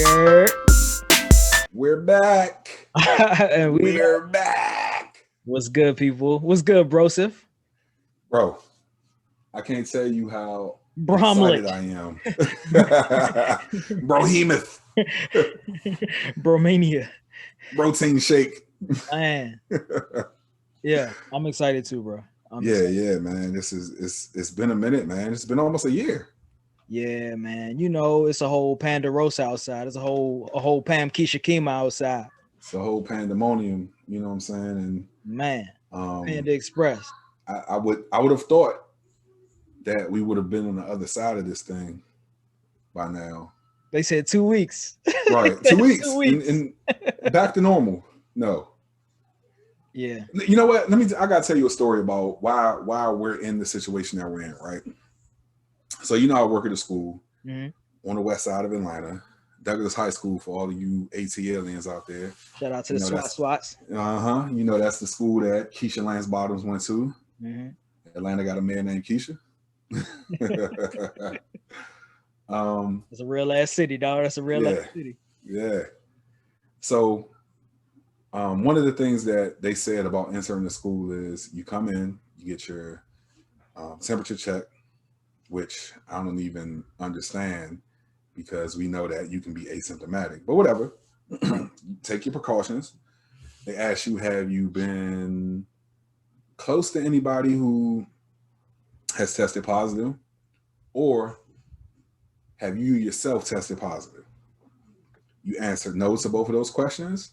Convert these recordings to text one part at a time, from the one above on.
Yeah. We're back. And We're back. what's good, people? What's good, Broseph? Bro, I can't tell you how Bromlett. excited I am. Brohemoth. Bromania. Protein shake. Man. Yeah, I'm excited too, bro. I'm Yeah, excited. yeah, man. It's been a minute, man. It's been almost a year. Yeah, man. You know, it's a whole Pandarosa outside. It's a whole Pam Keisha Kima outside. It's a whole pandemonium, you know what I'm saying? And Man. um Panda Express. I would have thought that we would have been on the other side of this thing by now. They said 2 weeks. Right. They two said weeks 2 weeks. and back to normal. No. Yeah. You know what? I gotta tell you a story about why we're in the situation that we're in, right? So I work at a school Mhm. on the west side of Atlanta, Douglas High School for all of you AT aliens out there. Shout out to You the know SWAT that's SWATs. that's the school that Keisha Lance Bottoms went to. Mhm. Atlanta got a man named Keisha. um, It's a real ass city, dog. That's a real ass yeah, city. yeah. So one of the things that they said about entering the school is you come in, you get your temperature check, which I don't even understand because we know that you can be asymptomatic, but whatever. Take your precautions. They ask you, have you been close to anybody who has tested positive, or have you yourself tested positive? You answer no to both of those questions.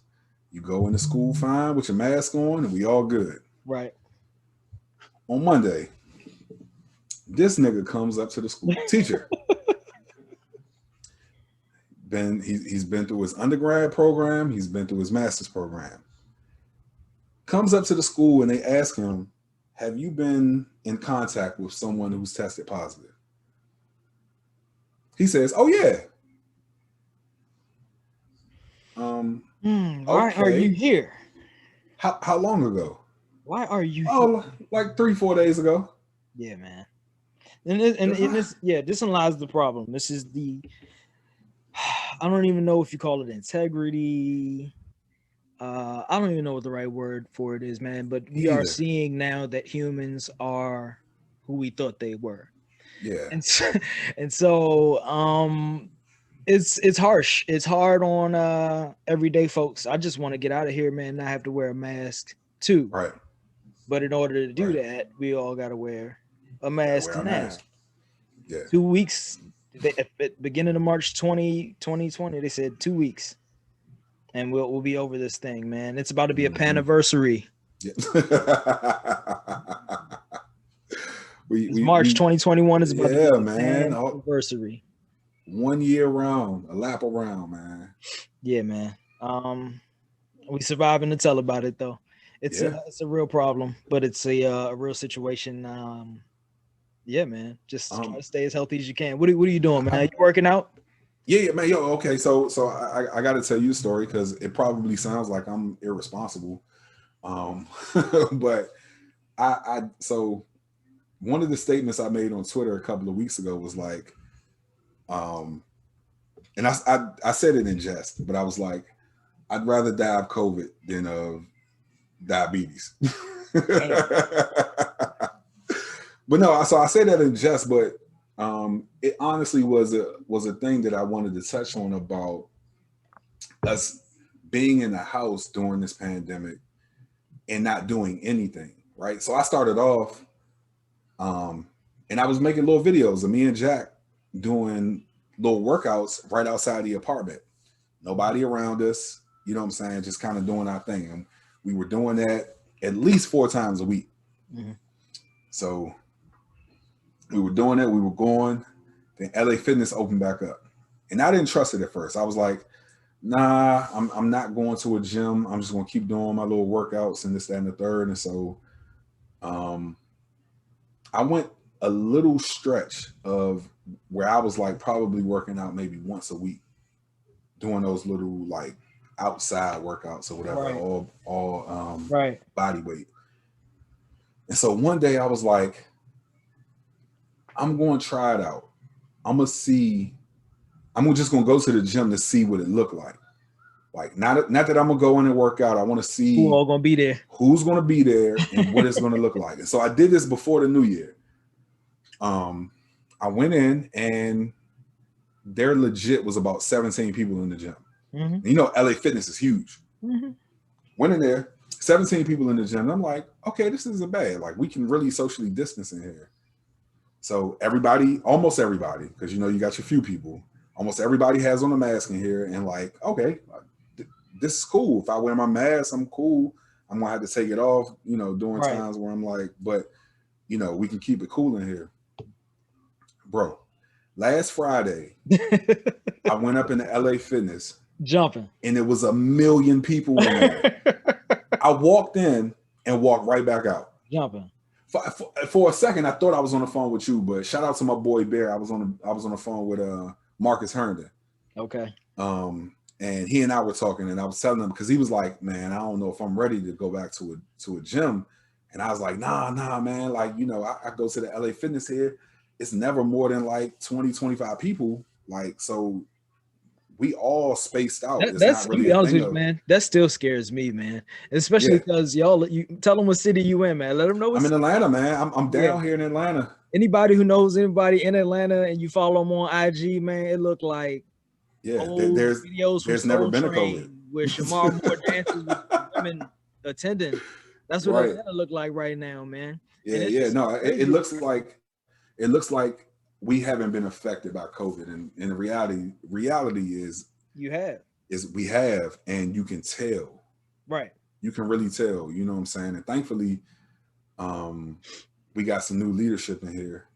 You go into school fine with your mask on, and we all good. Right. On Monday, this nigga comes up to the school. Teacher, he's been through his undergrad program, he's been through his master's program. Comes up to the school and they ask him, have you been in contact with someone who's tested positive? He says, oh yeah. Why are you Okay. here? How long ago? Why are you here? Oh, like 3-4 days ago. Yeah, man. And this, yeah, this lies the problem. This is the I don't even know if you call it integrity. I don't even know what the right word for it is, man. But Me we are either. seeing now that humans are who we thought they were, Yeah. and so, and so it's harsh. It's hard on everyday folks. I just want to get out of here, man. Not have to wear a mask too. Right. But in order to do Right. that, we all got to wear a Gotta mask wear our now. mask. Yeah. 2 weeks. At beginning of March 2020, they said 2 weeks, and we'll be over this thing, man. It's about to be a Mm-hmm. paniversary. Yeah. It's March 2021 is about to be yeah, a man. paniversary. 1 year round, a lap around, man. Yeah, man. We surviving to tell about it though. Yeah. It's a real problem, but it's a real situation. Yeah, man. Just try Um, to stay as healthy as you can. What are you doing, man? I, You working out? yeah, man. Yo, okay. So I got to tell you a story because it probably sounds like I'm irresponsible. Um, but so one of the statements I made on Twitter a couple of weeks ago was like, and I said it in jest, but I was like, I'd rather die of COVID than of diabetes. But no, so I say that in jest, but it honestly was a thing that I wanted to touch on about us being in the house during this pandemic and not doing anything, right? So I started off, and I was making little videos of me and Jack doing little workouts right outside the apartment. Nobody around us, you know what I'm saying? Just kind of doing our thing. And we were doing that at least 4 times a week. Mm-hmm. So we were doing it. We were going. Then LA Fitness opened back up, and I didn't trust it at first. I was like, "Nah, I'm not going to a gym. I'm just going to keep doing my little workouts and this, that, and the third." And so, I went a little stretch of where I was like probably working out maybe once a week, doing those little like outside workouts or whatever, Right. all Right. body weight. And so one day I was like, I'm going to try it out. I'm going to see I'm just gonna go to the gym to see what it looked like. Like not that I'm gonna go in and work out. I want to see who all gonna be there, who's gonna be there, and what it's gonna look like. And so I did this before the new year. I went in and there legit was about 17 people in the gym. Mm-hmm. You know, LA Fitness is huge. Mm-hmm. Went in there, 17 people in the gym. I'm like, okay, this isn't bad. Like we can really socially distance in here. So everybody, almost everybody, because you know you got your few people, almost everybody has on a mask in here, and like, okay, this is cool. If I wear my mask, I'm cool. I'm gonna have to take it off, you know, during times where I'm like, but you know, we can keep it cool in here. Bro, last Friday, I went up in the LA Fitness jumping, and it was 1 million people in there. I walked in and walked right back out. Jumping. For a second, I thought I was on the phone with you, but shout out to my boy Bear. I was on the phone with Marcus Herndon. Okay. And he and I were talking, and I was telling him, because he was like, "Man, I don't know if I'm ready to go back to a gym." And I was like, "Nah, man. Like, you know, I go to the LA Fitness here. It's never more than like 20, 25 people. Like, so we all spaced out. It's not really a thing, man. That still scares me, man. Especially because y'all, you tell them what city you in, man. Let them know. I'm in Atlanta, man. I'm down here in Atlanta. Anybody who knows anybody in Atlanta and you follow them on IG, man, it looked like there's never been a COVID where Shamar Moore dances with women attending. That's what Atlanta look like right now, man. No, it looks like we haven't been affected by COVID, and the reality is we have, and you can tell. Right. You can really tell, you know what I'm saying? And thankfully, we got some new leadership in here.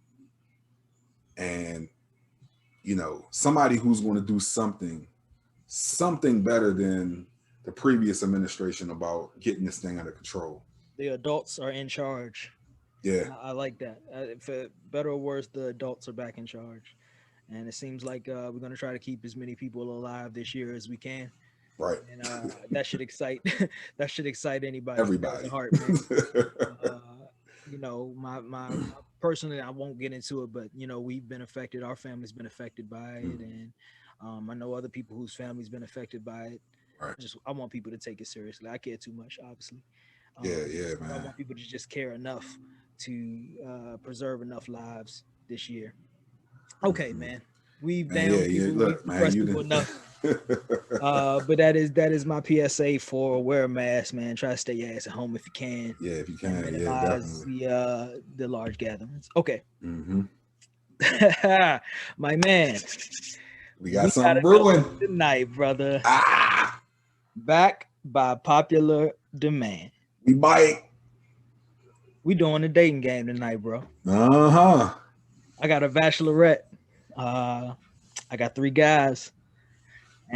And, you know, somebody who's going to do something better than the previous administration about getting this thing under control. The adults are in charge. Yeah. I like that. For better or worse, the adults are back in charge. And it seems like we're going to try to keep as many people alive this year as we can. Right. And that should excite anybody. Everybody. Heart, man. You know, my personally, I won't get into it, but you know, we've been affected. Our family's been affected by it, and I know other people whose family's been affected by it. Right. I want people to take it seriously. I care too much, obviously. Man. I want people to just care enough to preserve enough lives this year. Okay, man. We've down people. Look, man, you enough. But that is my PSA for wear a mask, man. Try to stay your ass at home if you can. Yeah, if you can. Minimize the large gatherings. Okay. Mm-hmm. My man. We got something brewing tonight, brother. Back by popular demand. We bite. We doing a dating game tonight, bro. Uh-huh. I got a bachelorette. I got 3 guys.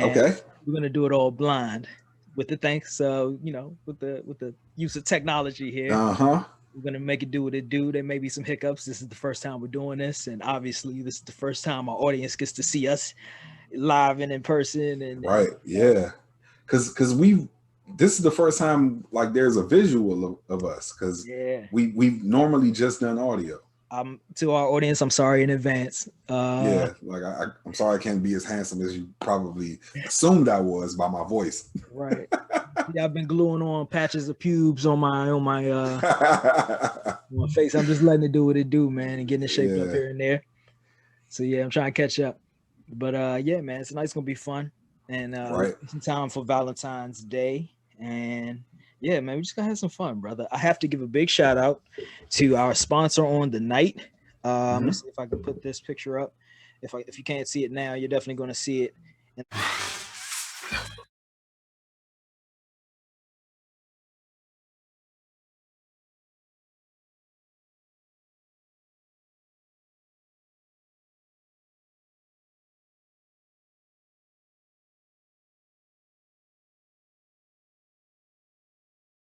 Okay. We're gonna do it all blind with the thanks with the use of technology here. Uh-huh. We're gonna make it do what it do. There may be some hiccups. This is the first time we're doing this, and obviously this is the first time our audience gets to see us live and in person. And yeah, because this is the first time like there's a visual of us, because we've normally just done audio. To our audience, I'm sorry in advance. Like I'm sorry I can't be as handsome as you probably assumed I was by my voice. Right. Yeah, I've been gluing on patches of pubes on my face. I'm just letting it do what it do, man, and getting it shaped up here and there. So yeah, I'm trying to catch up. But yeah, man, tonight's gonna be fun, and some time for Valentine's Day, and yeah, man, we just gonna have some fun, brother. I have to give a big shout out to our sponsor on the night. Let's see if I can put this picture up. If you can't see it now, you're definitely gonna see it.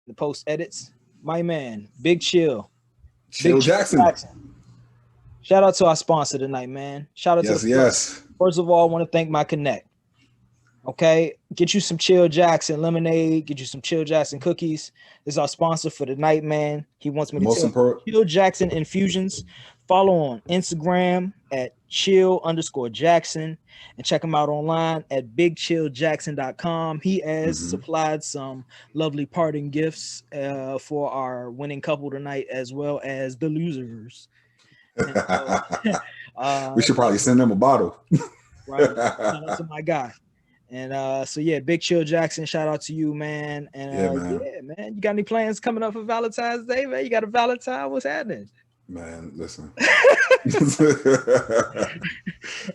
The post edits, my man, Big Chill Jackson. Shout out to our sponsor tonight, man. Shout out to yes. First of all, I want to thank my Connect. Okay, get you some Chill Jackson lemonade, get you some Chill Jackson cookies. This is our sponsor for the night, man. He wants me to Most tell important. you, Chill Jackson Infusions. Follow on Instagram at chill_Jackson and check him out online at bigchilljackson.com. He has supplied some lovely parting gifts for our winning couple tonight, as well as the losers. And so, We should probably send them a bottle. right. Shout out to my guy. And so yeah, Big Chill Jackson, shout out to you, man. And Yeah, man, you got any plans coming up for Valentine's Day, man? You got a Valentine? What's happening? Man, listen. It's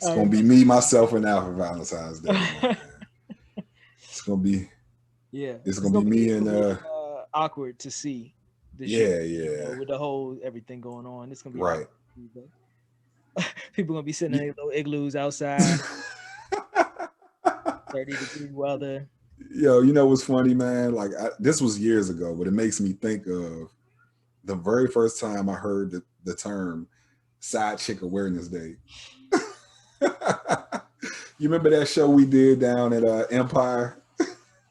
gonna be me, myself, and Al for Valentine's Day. Man. It's gonna be It's gonna be me and awkward to see. With the whole everything going on, it's gonna be right. People gonna be sitting in their little igloos outside. 30-degree weather. Yo, you know what's funny, man? Like this was years ago, but it makes me think of the very first time I heard the term Side Chick Awareness Day. You remember that show we did down at Empire?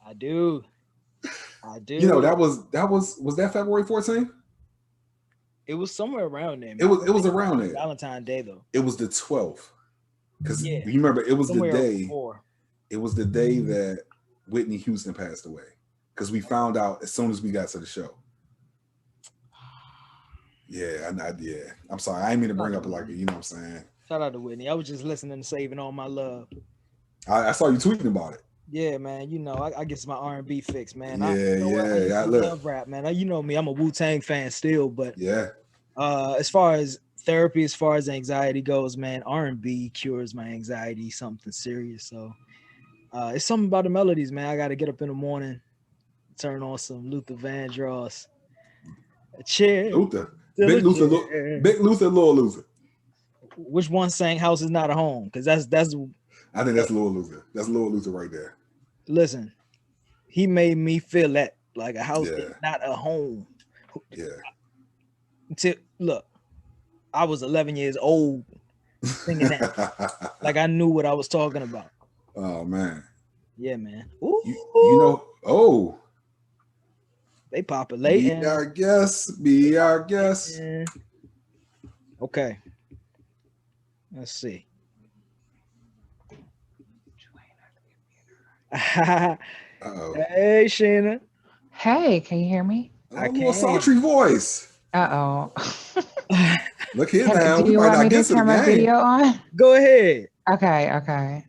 I do. You know, was that February 14th? It was somewhere around there. Man. It was around there. Valentine's Day though. It was the 12th. Because you remember it was the day. Before. It was the day that Whitney Houston passed away. Because we found out as soon as we got to the show. Yeah, I'm sorry. I didn't mean to bring up like it, you know what I'm saying? Shout out to Whitney. I was just listening and saving all my love. I saw you tweeting about it. Yeah, man. You know, I guess my R&B fix, man. I love rap, man. You know me. I'm a Wu-Tang fan still, but yeah. As far as therapy, as far as anxiety goes, man, R&B cures my anxiety, something serious. So it's something about the melodies, man. I got to get up in the morning, turn on some Luther Vandross. Luther. Big Luther, Lil Luther. Which one sang "House Is Not a Home"? Because that's. I think that's Lil Luther. That's Lil Luther right there. Listen, he made me feel that like a house is not a home. Yeah. Look, I was 11 years old singing that. Like I knew what I was talking about. Oh man. Yeah, man. Ooh. You know. Oh. They populating. Be our guest. Be our guest. Okay. Let's see. Hey, Sheena. Hey, can you hear me? A little sultry voice. Uh-oh. Look here now. Do you want me to turn my video on? Go ahead. Okay.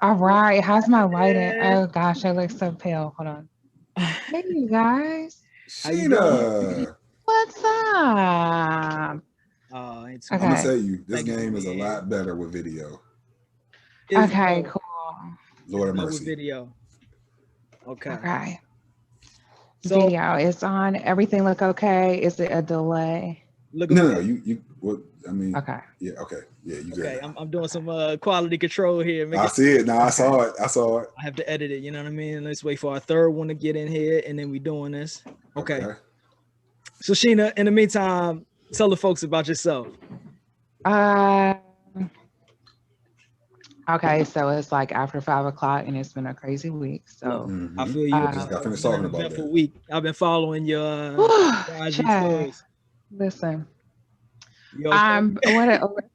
All right. How's my lighting? Oh, gosh, I look so pale. Hold on. Hey, you guys. Sheena. What's up? I'm going to tell you, this game is a lot better with video. Okay, cool. Lord have mercy. Video. Okay. So, video is on. Everything look okay? Is it a delay? No. You. What? I mean. Okay. Yeah. Okay. Yeah. You okay. I'm doing some quality control here. I see it. No, I saw it. I have to edit it. You know what I mean? Let's wait for our third one to get in here, and then we doing this. Okay. So Sheena, in the meantime, tell the folks about yourself. Okay, so it's like after 5 o'clock, and it's been a crazy week. So I feel you. Just got finished talking about that. Week. I've been following your Listen. A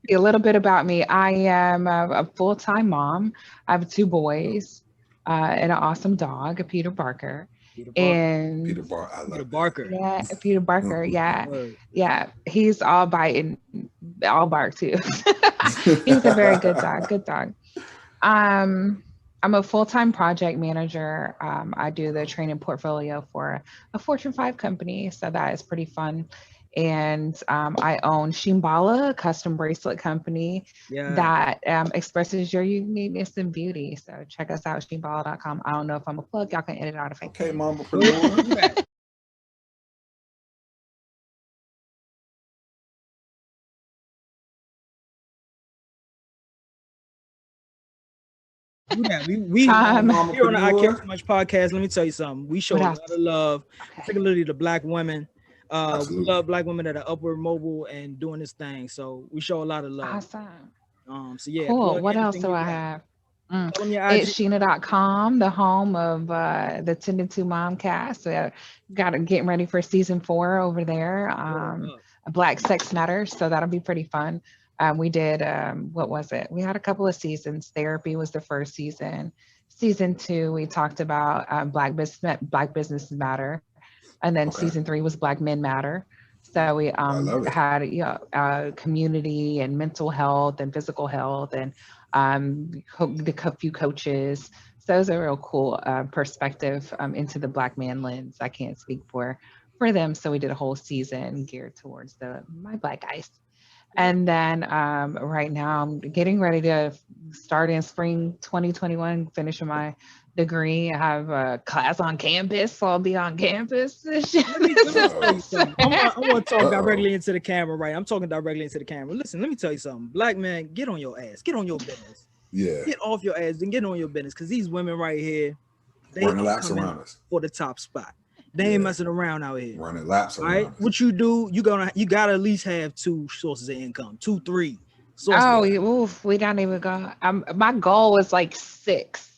little bit about me. I am a full-time mom. I have 2 boys and an awesome dog, Peter Barker. Peter Barker. Yeah, Peter Barker. Yeah. He's all biting, all bark too. He's a very good dog. I'm a full-time project manager. I do the training portfolio for a Fortune 5 company, so that is pretty fun. And I own Shimbala, a custom bracelet company that expresses your uniqueness and beauty. So check us out, shimbala.com. I don't know if I'm a plug. Y'all can edit out if I can. Okay, mama. Put it on. We here on the ICareTooMuch podcast. Let me tell you something. We show a lot of love, particularly to Black women. We love Black women that are upward mobile and doing this thing. So we show a lot of love. Awesome. So yeah. Cool. What else do I have? Tell them your It's IG. Sheena.com, the home of the Tended to Mom cast. So got to getting ready for season 4 over there. Black Sex Matters. So that'll be pretty fun. We did, what was it? We had a couple of seasons. Therapy was the first season. Season 2, we talked about Black Business Matter. And then season 3 was Black Men Matter. So we had community and mental health and physical health and a few coaches. So it was a real cool perspective into the Black man lens. I can't speak for them. So we did a whole season geared towards my Black guys. And then right now I'm getting ready to start in spring 2021, finishing my degree. I have a class on campus, so I'll be on campus. I want to talk directly into the camera, right? I'm talking directly into the camera. Listen, let me tell you something. Black man, get on your ass. Get on your business. Yeah. Get off your ass and get on your business, because these women right here, they running laps around us for the top spot. They ain't messing around out here. Running laps around us. What you do, you gotta at least have 2 sources of income, 2, 3 sources. Oh, we don't even go. My goal was like 6.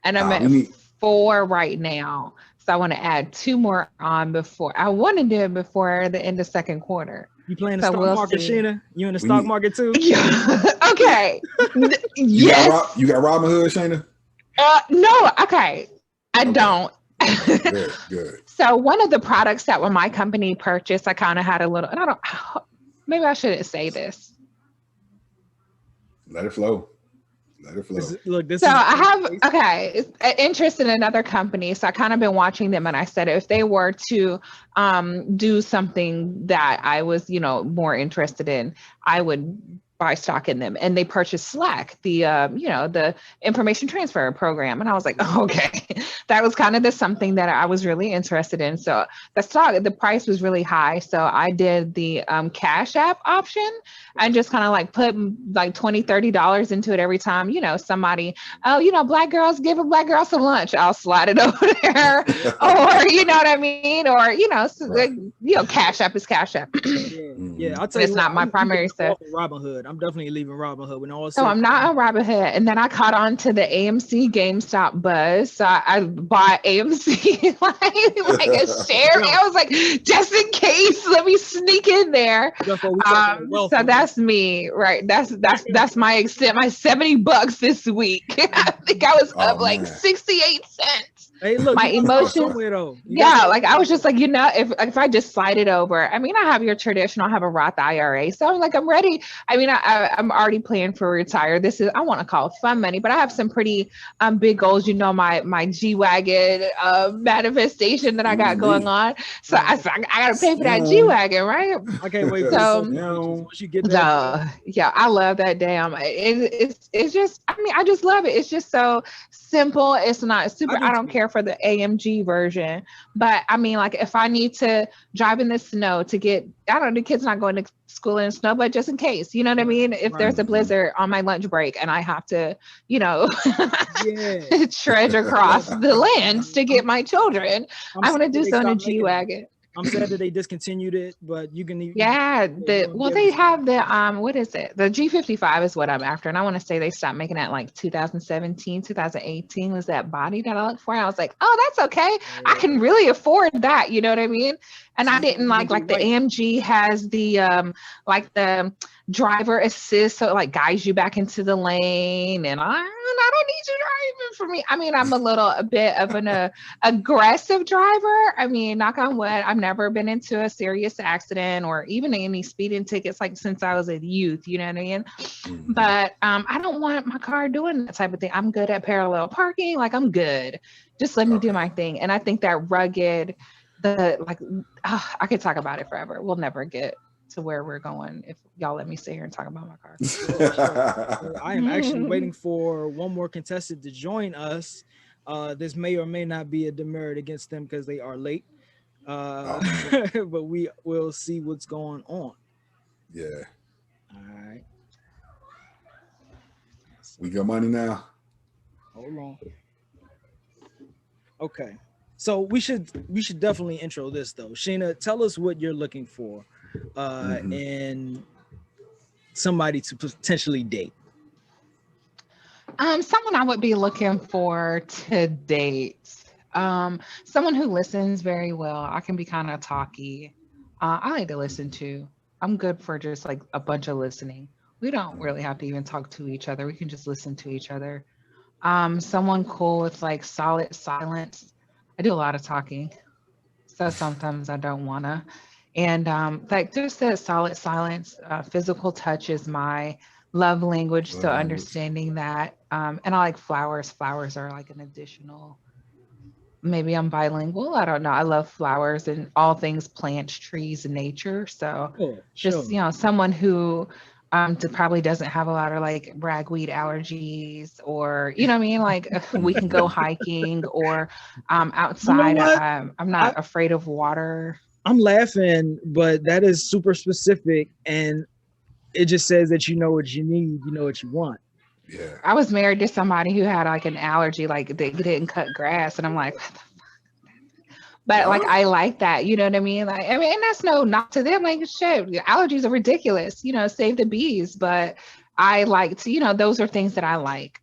And I'm at 4 right now. So I want to add 2 more on before. I want to do it before the end of second quarter. You playing the stock market, Sheena? You in the stock market too? Okay. Yes. You got Robinhood, Sheena? No. Okay. I don't. Good. So one of the products that when my company purchased, I kind of had a little, and maybe I shouldn't say this. Let it flow. I have interest in another company. So I kind of been watching them, and I said if they were to do something that I was, more interested in, I would buy stock in them. And they purchased Slack, the information transfer program. And I was like, okay, that was kind of something that I was really interested in. So the price was really high. So I did the Cash App option and just kind of like put like $20, $30 into it every time, somebody, Black girls, give a Black girl some lunch. I'll slide it over there. Or, you know what I mean? Or, Cash App is Cash App. Yeah, I'll tell you, it's not my primary stuff. Robinhood. I'm definitely leaving Robinhood when all. So I'm not on Robinhood, and then I caught on to the AMC GameStop buzz. So I bought AMC like a share. I was like, just in case, let me sneak in there. So that's me, right? That's my extent. My $70 this week. I think I was up like 68 cents. Hey, look, my emotions. Like I was just like, if I just slide it over. I mean, I have your traditional, I have a Roth IRA, so I'm like, I'm ready. I mean, I'm already planning for retire. I want to call it fun money, but I have some pretty big goals. My G-Wagon manifestation that I got going on. So I got to pay for that G-Wagon, right? I can't wait. Once you get that, I love that damn. It's just, I just love it. It's just so simple. It's not super. I don't care for the AMG version, but I mean, like if I need to drive in the snow to get, the kids not going to school in the snow, but just in case, you know what I mean? If there's a blizzard on my lunch break and I have to, trudge across the lands to get my children, I want to do so in a G-Wagon. I'm sad that they discontinued it, but you can. They have the what is it? The G55 is what I'm after, and I want to say they stopped making that like 2017, 2018 was that body that I looked for. And I was like, oh, that's okay. I can really afford that. You know what I mean? And I didn't like the AMG has the the driver assist, so it like guides you back into the lane, and I don't need you driving for me. I mean, I'm a bit of an aggressive driver. I mean, knock on wood, I've never been into a serious accident or even any speeding tickets like since I was a youth, you know what I mean? Mm-hmm. But I don't want my car doing that type of thing. I'm good at parallel parking, like I'm good. Just let me do my thing. And I think that rugged, I could talk about it forever. We'll never get to where we're going if y'all let me sit here and talk about my car. Sure. I am actually waiting for one more contestant to join us. This may or may not be a demerit against them because they are late. But we will see what's going on. Yeah. All right. We got money now. Hold on. Okay. So we should definitely intro this though. Sheena, tell us what you're looking for in somebody to potentially date. Someone I would be looking for to date. Someone who listens very well. I can be kind of talky. I like to listen to. I'm good for just like a bunch of listening. We don't really have to even talk to each other. We can just listen to each other. Someone cool with like solid silence. I do a lot of talking, so sometimes I don't wanna. And like just that solid silence, physical touch is my love language. So Love language. understanding that, and I like flowers. Flowers are like an additional. Maybe I'm bilingual. I don't know. I love flowers and all things plants, trees, and nature. So Sure, just, sure. someone who probably doesn't have a lot of like ragweed allergies or, you know what I mean? Like we can go hiking or You know outside. what? I'm not afraid of water. I'm laughing, but that is super specific, and it just says that you know what you need, you know what you want. Yeah. I was married to somebody who had like an allergy, like they didn't cut grass. And I'm like, but like Yeah. I like that, you know what I mean? Like I mean, and that's no not to them. Like shit, allergies are ridiculous, save the bees. But I like to, those are things that I like.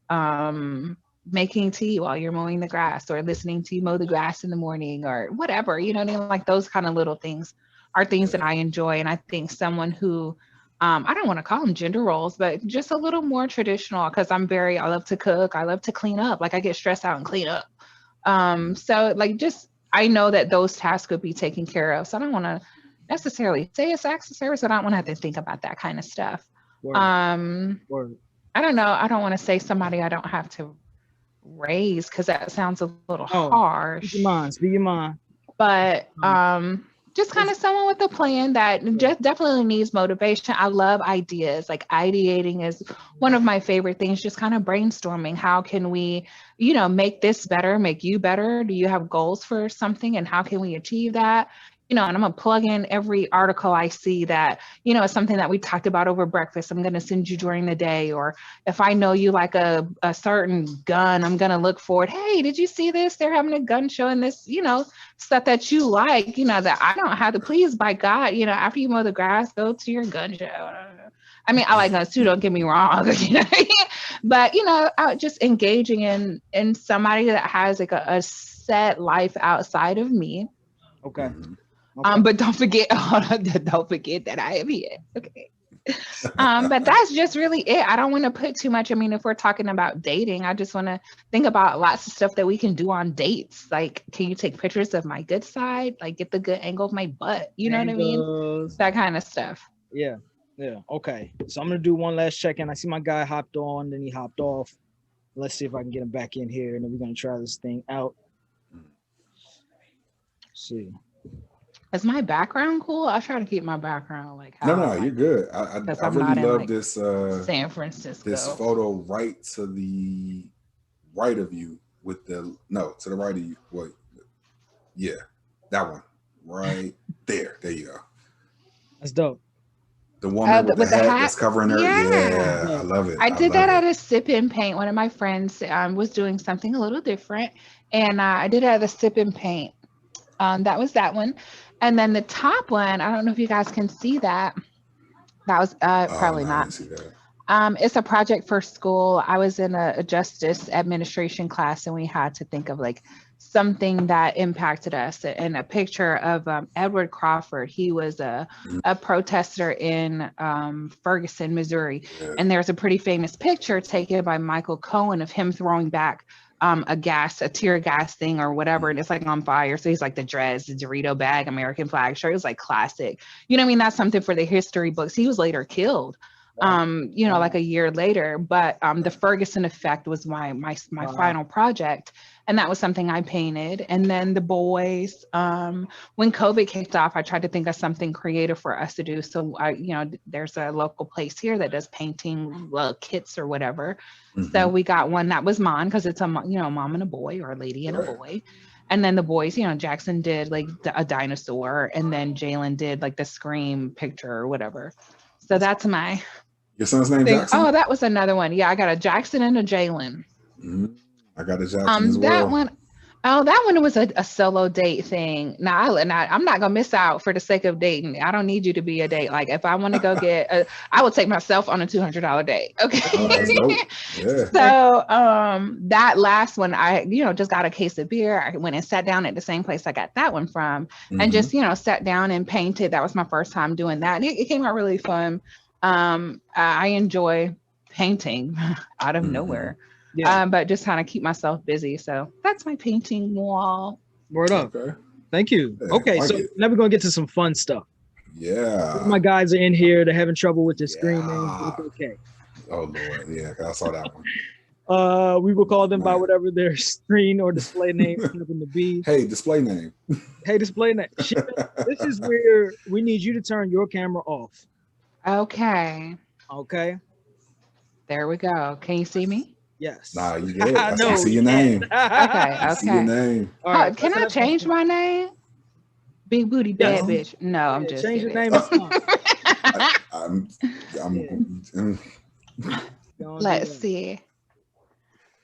Making tea while you're mowing the grass or listening to you mow the grass in the morning or whatever, you know what I mean? Like those kind of little things are things that Yeah. I enjoy. And I think someone who I don't want to call them gender roles, but just a little more traditional because I love to cook, I love to clean up. Like I get stressed out and clean up. So like just I know that those tasks could be taken care of. So I don't want to necessarily say it's acts of service, but I don't want to have to think about that kind of stuff. Word, Um, word. I don't know. I don't want to say somebody I don't have to raise because that sounds a little Oh, speak your harsh. mind. Speak your mind. But just kind of someone with a plan that just definitely needs motivation. I love ideas. Like ideating is one of my favorite things, just kind of brainstorming. How can we, make this better, make you better? Do you have goals for something and how can we achieve that? And I'm gonna plug in every article I see that, is something that we talked about over breakfast. I'm gonna send you during the day. Or if I know you like a certain gun, I'm gonna look for it. Hey, did you see this? They're having a gun show in this, stuff that you like, that I don't have to please by God, after you mow the grass, go to your gun show. I mean, I like guns too, don't get me wrong. But just engaging in somebody that has like a set life outside of me. Okay. Mhm. But don't forget, don't forget that I am here. Okay. But that's just really it. I don't want to put too much. I mean, if we're talking about dating, I just want to think about lots of stuff that we can do on dates. Like, can you take pictures of my good side? Like, get the good angle of my butt. You know what I mean? Angles. That kind of stuff. Yeah. Yeah. Okay. So I'm gonna do one last check in. I see my guy hopped on, then he hopped off. Let's see if I can get him back in here, and then we're gonna try this thing out. Let's see. Is my background cool? I try to keep my background like how No, you're good. I I'm really not in love like this San Francisco. this photo right to the right of you with the to the right of you. Wait, yeah, that one right there. There you go. That's dope. The woman with the hat that's covering her. Yeah. Yeah, I love it. I did love that it. at a sip and paint. One of my friends was doing something a little different, and I did it at a sip and paint. That was that one. And then the top one, I don't know if you guys can see that. That was probably No, I not. didn't see that. It's a project for school. I was in a justice administration class and we had to think of like something that impacted us. And a picture of Edward Crawford. He was a protester in Ferguson, Missouri. Yeah. And there's a pretty famous picture taken by Michael Cohen of him throwing back a tear gas thing or whatever, and it's like on fire. So he's like the dress, the Dorito bag, American flag shirt. It was like classic. You know what I mean? That's something for the history books. He was later killed, like a year later. But the Ferguson effect was my final project. And that was something I painted. And then the boys, when COVID kicked off, I tried to think of something creative for us to do. So there's a local place here that does painting kits or whatever. Mm-hmm. So we got one that was mine because it's a mom and a boy or a lady and a boy. And then the boys, Jackson did like a dinosaur, and then Jalen did like the Scream picture or whatever. So that's my your son's name Jackson? Oh, that was another one. Yeah, I got a Jackson and a Jalen. Mm-hmm. I got a Jackson as well. That one, Oh, that one was a solo date thing. Now, I'm not gonna miss out for the sake of dating. I don't need you to be a date. Like, if I want to go I would take myself on a $200 date. Okay. Oh, that's dope. Yeah. So, that last one, I, just got a case of beer. I went and sat down at the same place I got that one from, and just, sat down and painted. That was my first time doing that, and it came out really fun. I enjoy painting out of nowhere. Yeah. But just kind of keep myself busy. So that's my painting wall. Word up. Okay. Thank you. Yeah, okay, so now we're gonna get to some fun stuff. Yeah. My guys are in here. They're having trouble with the screen name. It's okay. Oh Lord, yeah, I saw that one. We will call them by whatever their screen or display name happen to be. Hey, display name. Hey, display name. This is where we need you to turn your camera off. Okay. Okay. There we go. Can you see me? Yes. Nah, you good. I see your name. Okay. See your name. Right, can I change my name? Big booty bad bitch. No, I'm just change kidding. Your name. Let's see.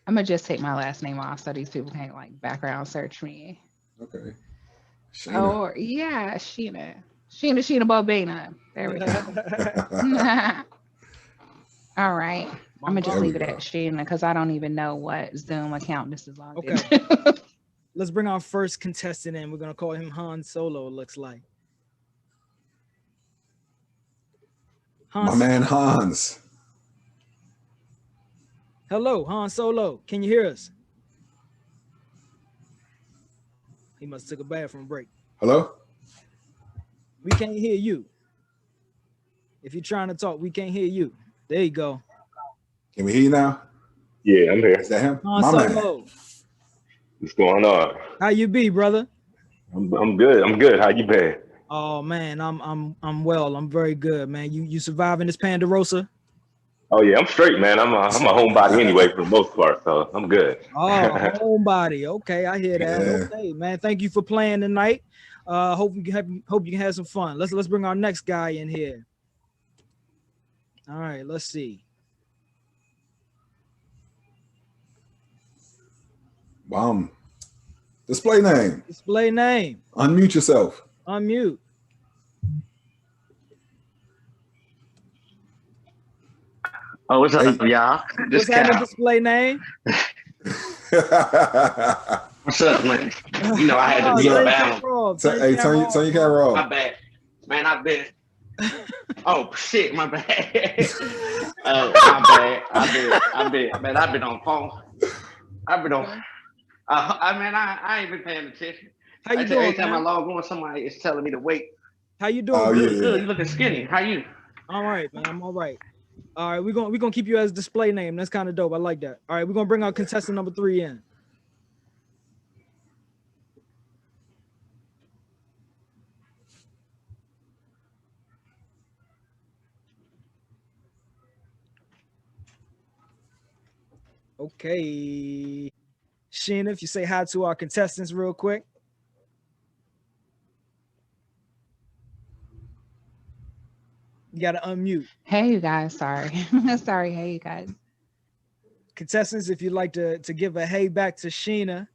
I'm gonna just take my last name off so these people can't like background search me. Okay. Sheena. Or yeah, Sheena Bina. There we go. All right. I'm gonna just leave it at Sheena because I don't even know what Zoom account this is logged into. Let's bring our first contestant in. We're gonna call him Han Solo. It looks like man Hans. Hello, Han Solo. Can you hear us? He must have took a bathroom break. Hello. We can't hear you. If you're trying to talk, we can't hear you. There you go. Can we hear you now? Yeah, I'm here. Is that him? Man. What's going on? How you be, brother? I'm good. I'm good. How you been? Oh man, I'm well. I'm very good, man. You surviving this Pandarosa? Oh yeah, I'm straight, man. I'm a homebody anyway for the most part, so I'm good. Oh, homebody. Okay, I hear that. Yeah. Okay, man. Thank you for playing tonight. Hope you can have some fun. Let's bring our next guy in here. All right, let's see. Display name. Display name. Unmute yourself. Unmute. Oh, what's up, y'all? What's that display name? What's up, man? You know, I had to be around. Hey, turn your camera off. My bad. Man, I've been. Oh, shit, my bad. My bad. Man, I've been on phone. I've been on. I ain't been paying attention. How you doing? Every time I log on, somebody is telling me to wait. How you doing? Oh, good. You looking skinny. How you? All right, man. I'm all right. All right, we're gonna keep you as display name. That's kind of dope. I like that. All right, we're gonna bring our contestant number 3 in. Okay. Sheena, if you say hi to our contestants real quick. You got to unmute. Hey, you guys. Sorry. Sorry. Hey, you guys. Contestants, if you'd like to give a hey back to Sheena,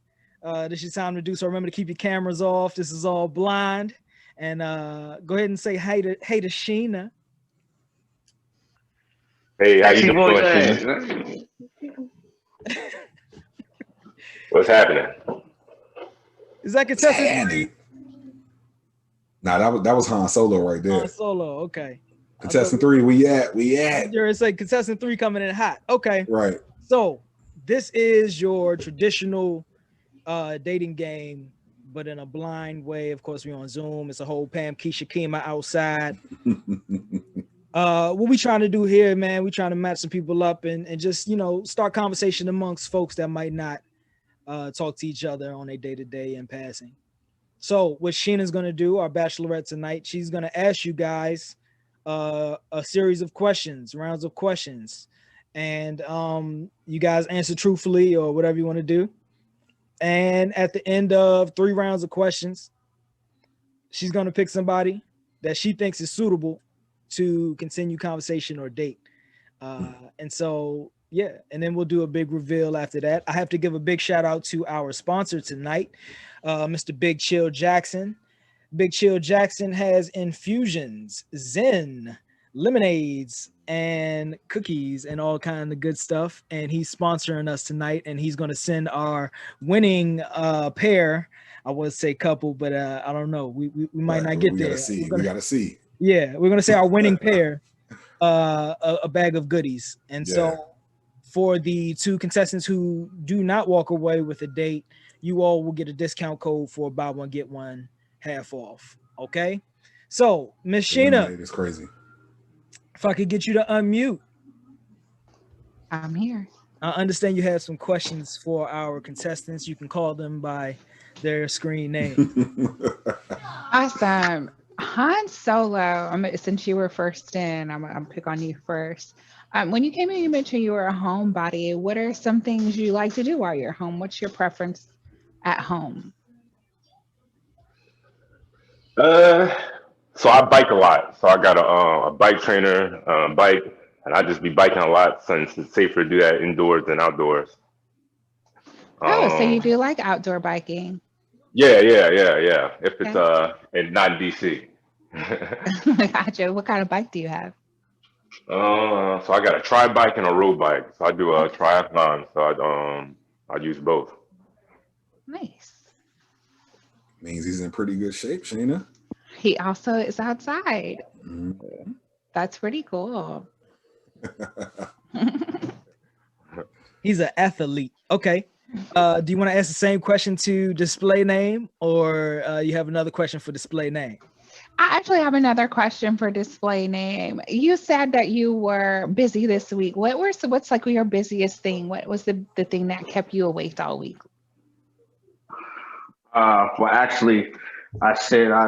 this is your time to do so. Remember to keep your cameras off. This is all blind. And go ahead and say hey to Sheena. Hey, how you doing, Sheena? What's happening? Is that contestant? Andy. Nah, that was Han Solo right there. Han Solo, okay. Contestant 3, we at. You're saying contestant 3 coming in hot. Okay. Right. So this is your traditional dating game, but in a blind way. Of course, we're on Zoom. It's a whole Pam Keisha Kima outside. What we trying to do here, man, we trying to match some people up and just, start conversation amongst folks that might not talk to each other on a day-to-day in passing. So what Sheena's going to do, our bachelorette tonight, she's going to ask you guys a series of questions, rounds of questions. And you guys answer truthfully or whatever you want to do. And at the end of 3 rounds of questions, she's going to pick somebody that she thinks is suitable to continue conversation or date. And so Yeah, and then we'll do a big reveal after that. I have to give a big shout out to our sponsor tonight, Mr. Big Chill Jackson. Big Chill Jackson has infusions, Zen, lemonades, and cookies and all kind of good stuff. And he's sponsoring us tonight, and he's going to send our winning pair. I would say couple, but I don't know. We might not get there. We gotta see. Yeah, we're gonna say our winning pair, a bag of goodies. And so for the 2 contestants who do not walk away with a date, you all will get a discount code for buy one get one half off. Okay, so Miss Sheena, it's crazy. if I could get you to unmute. I'm here. I understand you have some questions for our contestants. You can call them by their screen name. Awesome. Han Solo, since you were first in, I'm pick on you first. When you came in, you mentioned you were a homebody. What are some things you like to do while you're home? What's your preference at home? So I bike a lot. So I got a bike trainer, bike, and I just be biking a lot since it's safer to do that indoors than outdoors. So you do like outdoor biking? Yeah. If it's and not in DC. Gotcha. What kind of bike do you have? So I got a tri bike and a road bike. So I do a triathlon. So I use both. Nice. Means he's in pretty good shape, Sheena. He also is outside. Mm-hmm. That's pretty cool. He's an athlete. Okay. Do you want to ask the same question to display name, or you have another question for display name? I actually have another question for display name. You said that you were busy this week. What's like your busiest thing? What was the thing that kept you awake all week? Well, actually, I said I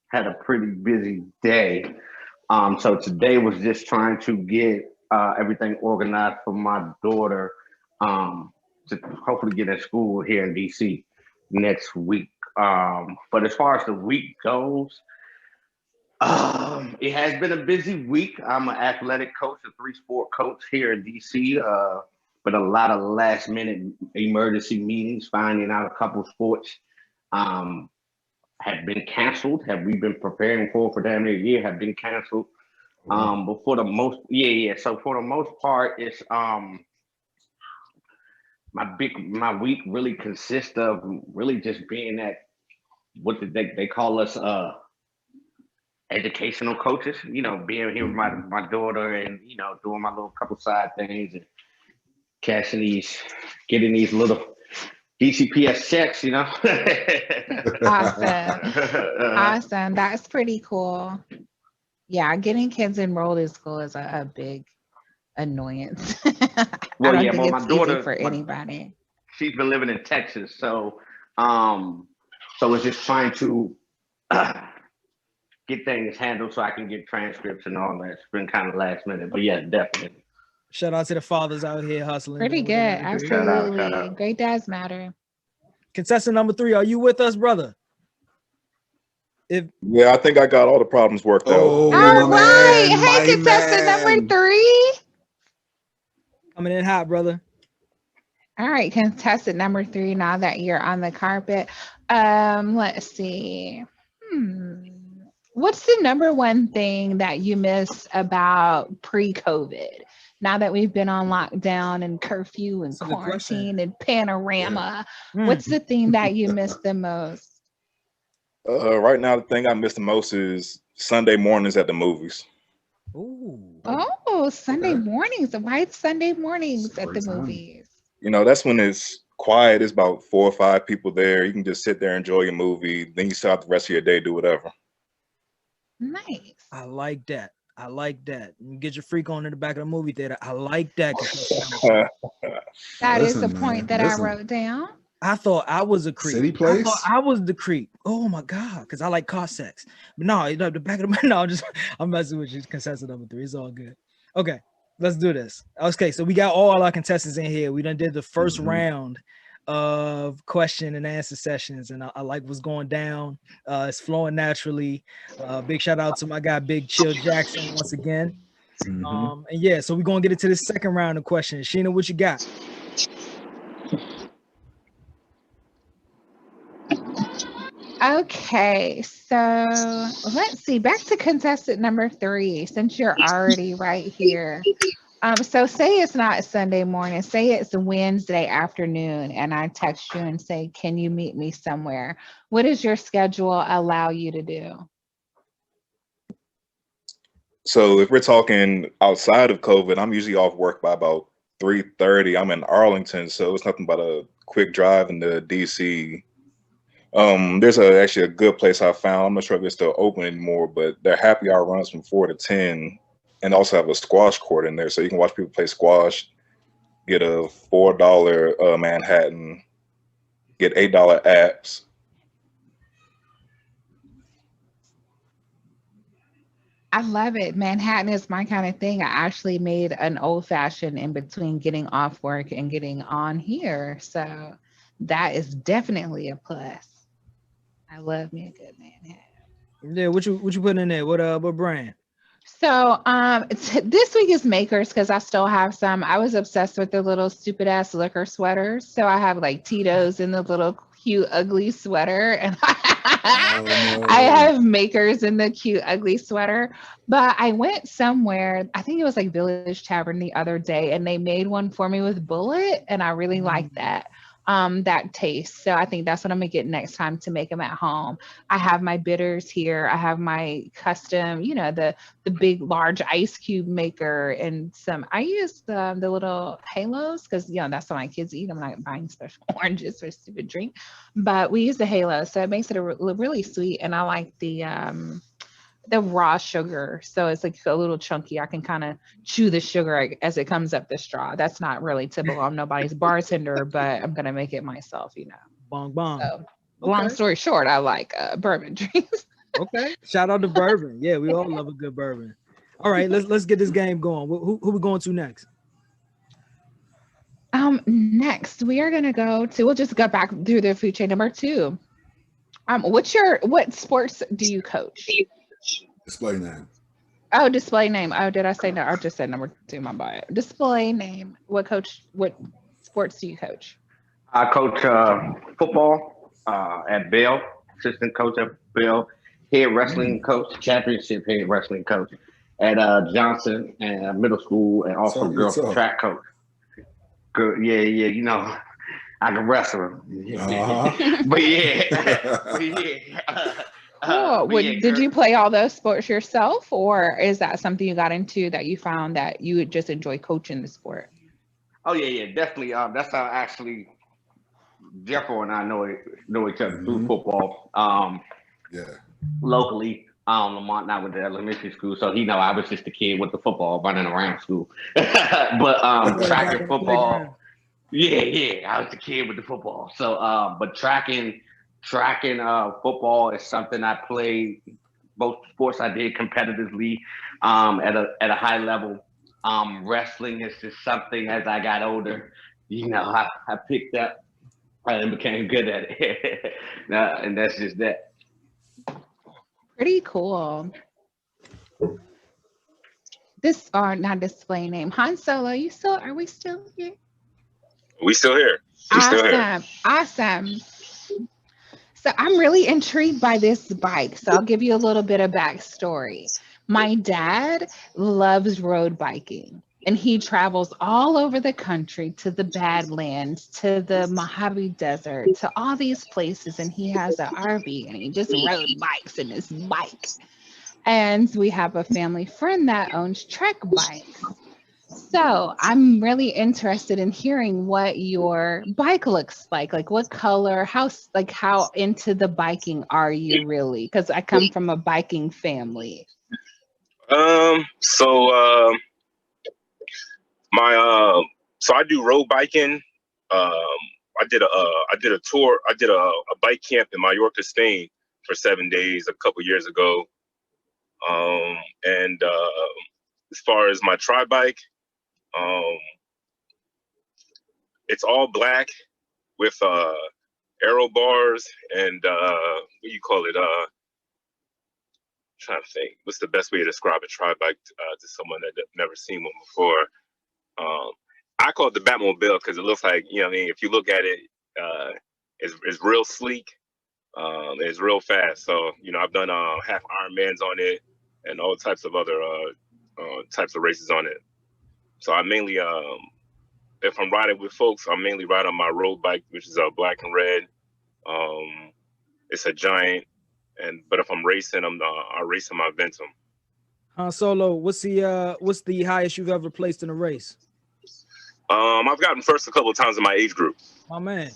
had a pretty busy day. So today was just trying to get everything organized for my daughter to hopefully get in school here in DC next week. But as far as the week goes, it has been a busy week. I'm an athletic coach, a 3-sport coach here in DC, but a lot of last minute emergency meetings, finding out a couple sports have been canceled, have we been preparing for damn near a year, have been canceled. But for the most, so for the most part, it's my week really consists of really just being at what they call us educational coaches, being here with my daughter and doing my little couple side things and getting these little DCPS checks, Awesome. That's pretty cool. Yeah, getting kids enrolled in school is a big annoyance. Well, I don't think my it's daughter, easy for anybody. She's been living in Texas, so it's just trying to get things handled so I can get transcripts and all that. It's been kind of last minute, but yeah, definitely. Shout out to the fathers out here hustling. Pretty good, absolutely. Shout out. Great dads matter. Contestant number 3, are you with us, brother? Yeah, I think I got all the problems worked out. All right. Hey, contestant number 3. Coming in hot, brother. All right, contestant number 3, now that you're on the carpet. Let's see. What's the number one thing that you miss about pre-COVID? Now that we've been on lockdown and curfew and quarantine and panorama, what's the thing that you miss the most? Right now, the thing I miss the most is Sunday mornings at the movies. Ooh. Oh, Sunday mornings. Why Sunday mornings at the movies? That's when it's quiet. It's about 4 or 5 people there. You can just sit there, enjoy your movie. Then you start the rest of your day, do whatever. Nice. I like that. You get your freak on in the back of the movie theater. I like that. That is the point that I wrote down. I thought I was a creep. City Place? I thought I was the creep. Oh my God, because I like car sex. But no, the back of the I'm messing with you. Contestant number 3. It's all good. Okay, let's do this. Okay, so we got all our contestants in here. We done did the first round of question and answer sessions, and I like what's going down. It's flowing naturally. Big shout out to my guy Big Chill Jackson once again. And yeah, so we're gonna get into the second round of questions. Sheena, what you got? Okay, so let's see. Back to contestant number 3, since you're already right here. So say it's not Sunday morning, say it's Wednesday afternoon, and I text you and say, can you meet me somewhere? What does your schedule allow you to do? So if we're talking outside of COVID, I'm usually off work by about 3:30. I'm in Arlington, so it's nothing but a quick drive into DC. There's actually a good place I found. I'm not sure if it's still open anymore, but their happy hour runs from 4 to 10, and also have a squash court in there, so you can watch people play squash. Get a $4 Manhattan, get $8 apps. I love it. Manhattan is my kind of thing. I actually made an old fashioned in between getting off work and getting on here. So that is definitely a plus. I love me a good Manhattan. Yeah, what you putting in there? What brand? So this week is Makers because I still have some. I was obsessed with the little stupid ass liquor sweaters. So I have like Tito's in the little cute ugly sweater, and I have Makers in the cute ugly sweater. But I went somewhere, I think it was like Village Tavern the other day, and they made one for me with bullet, and I really like that taste. So I think that's what I'm gonna get next time to make them at home. I have my bitters here. I have my custom, the big large ice cube maker, and I use the little halos because that's what my kids eat. I'm not buying special oranges for a stupid drink, but we use the halo, so it makes it really sweet. And I like the raw sugar, so it's like a little chunky. I can kind of chew the sugar as it comes up the straw. That's not really typical. I'm nobody's bartender, but I'm gonna make it myself. Bong bong. So, long story short, I like bourbon drinks. Okay, shout out to bourbon. Yeah, we all love a good bourbon. All right, let's get this game going. Who we going to next? Next we are gonna go to. We'll just go back through the food chain. Number 2. What sports do you coach? Display name. Oh, display name. Oh, did I say no? I just said number 2. My bio. Display name. What sports do you coach? I coach football at Bell, assistant coach at Bell, head wrestling coach, championship head wrestling coach at Johnson and middle school, and also girls track coach. Good, yeah, I can wrestle. But did you play all those sports yourself, or is that something you got into that you found that you would just enjoy coaching the sport? Oh yeah, definitely. That's how actually Jeffro and I know each other through football. Locally, Lamont and I went to elementary school, so he know I was just a kid with the football running around school. But track and football, I was a kid with the football. So, but tracking football is something I played. Both sports I did competitively at a high level. Wrestling is just something as I got older, I picked up and became good at it. And that's just that. Pretty cool. This are not display name. Han Solo, are we still here? We still here. Awesome. So I'm really intrigued by this bike. So I'll give you a little bit of backstory. My dad loves road biking, and he travels all over the country to the Badlands, to the Mojave Desert, to all these places. And he has an RV, and he just road bikes in his bike. And we have a family friend that owns trek bikes. So I'm really interested in hearing what your bike looks like what color, how into the biking are you really? Because I come from a biking family. So I do road biking. I did a tour. I did a bike camp in Mallorca, Spain for 7 days a couple years ago. And as far as my tri bike, it's all black with aero bars and what do you call it? trying to think, what's the best way to describe a tri bike to someone that never seen one before? I call it the Batmobile because it looks like, you know what I mean, if you look at it, it's real sleek. It's real fast. So, you know, I've done half Ironmans on it and all types of other types of races on it. So I mainly, if I'm riding with folks, I mainly ride on my road bike, which is black and red. It's a giant, but if I'm racing, I race in my Ventum. Solo, what's the highest you've ever placed in a race? I've gotten first a couple of times in my age group. Oh man.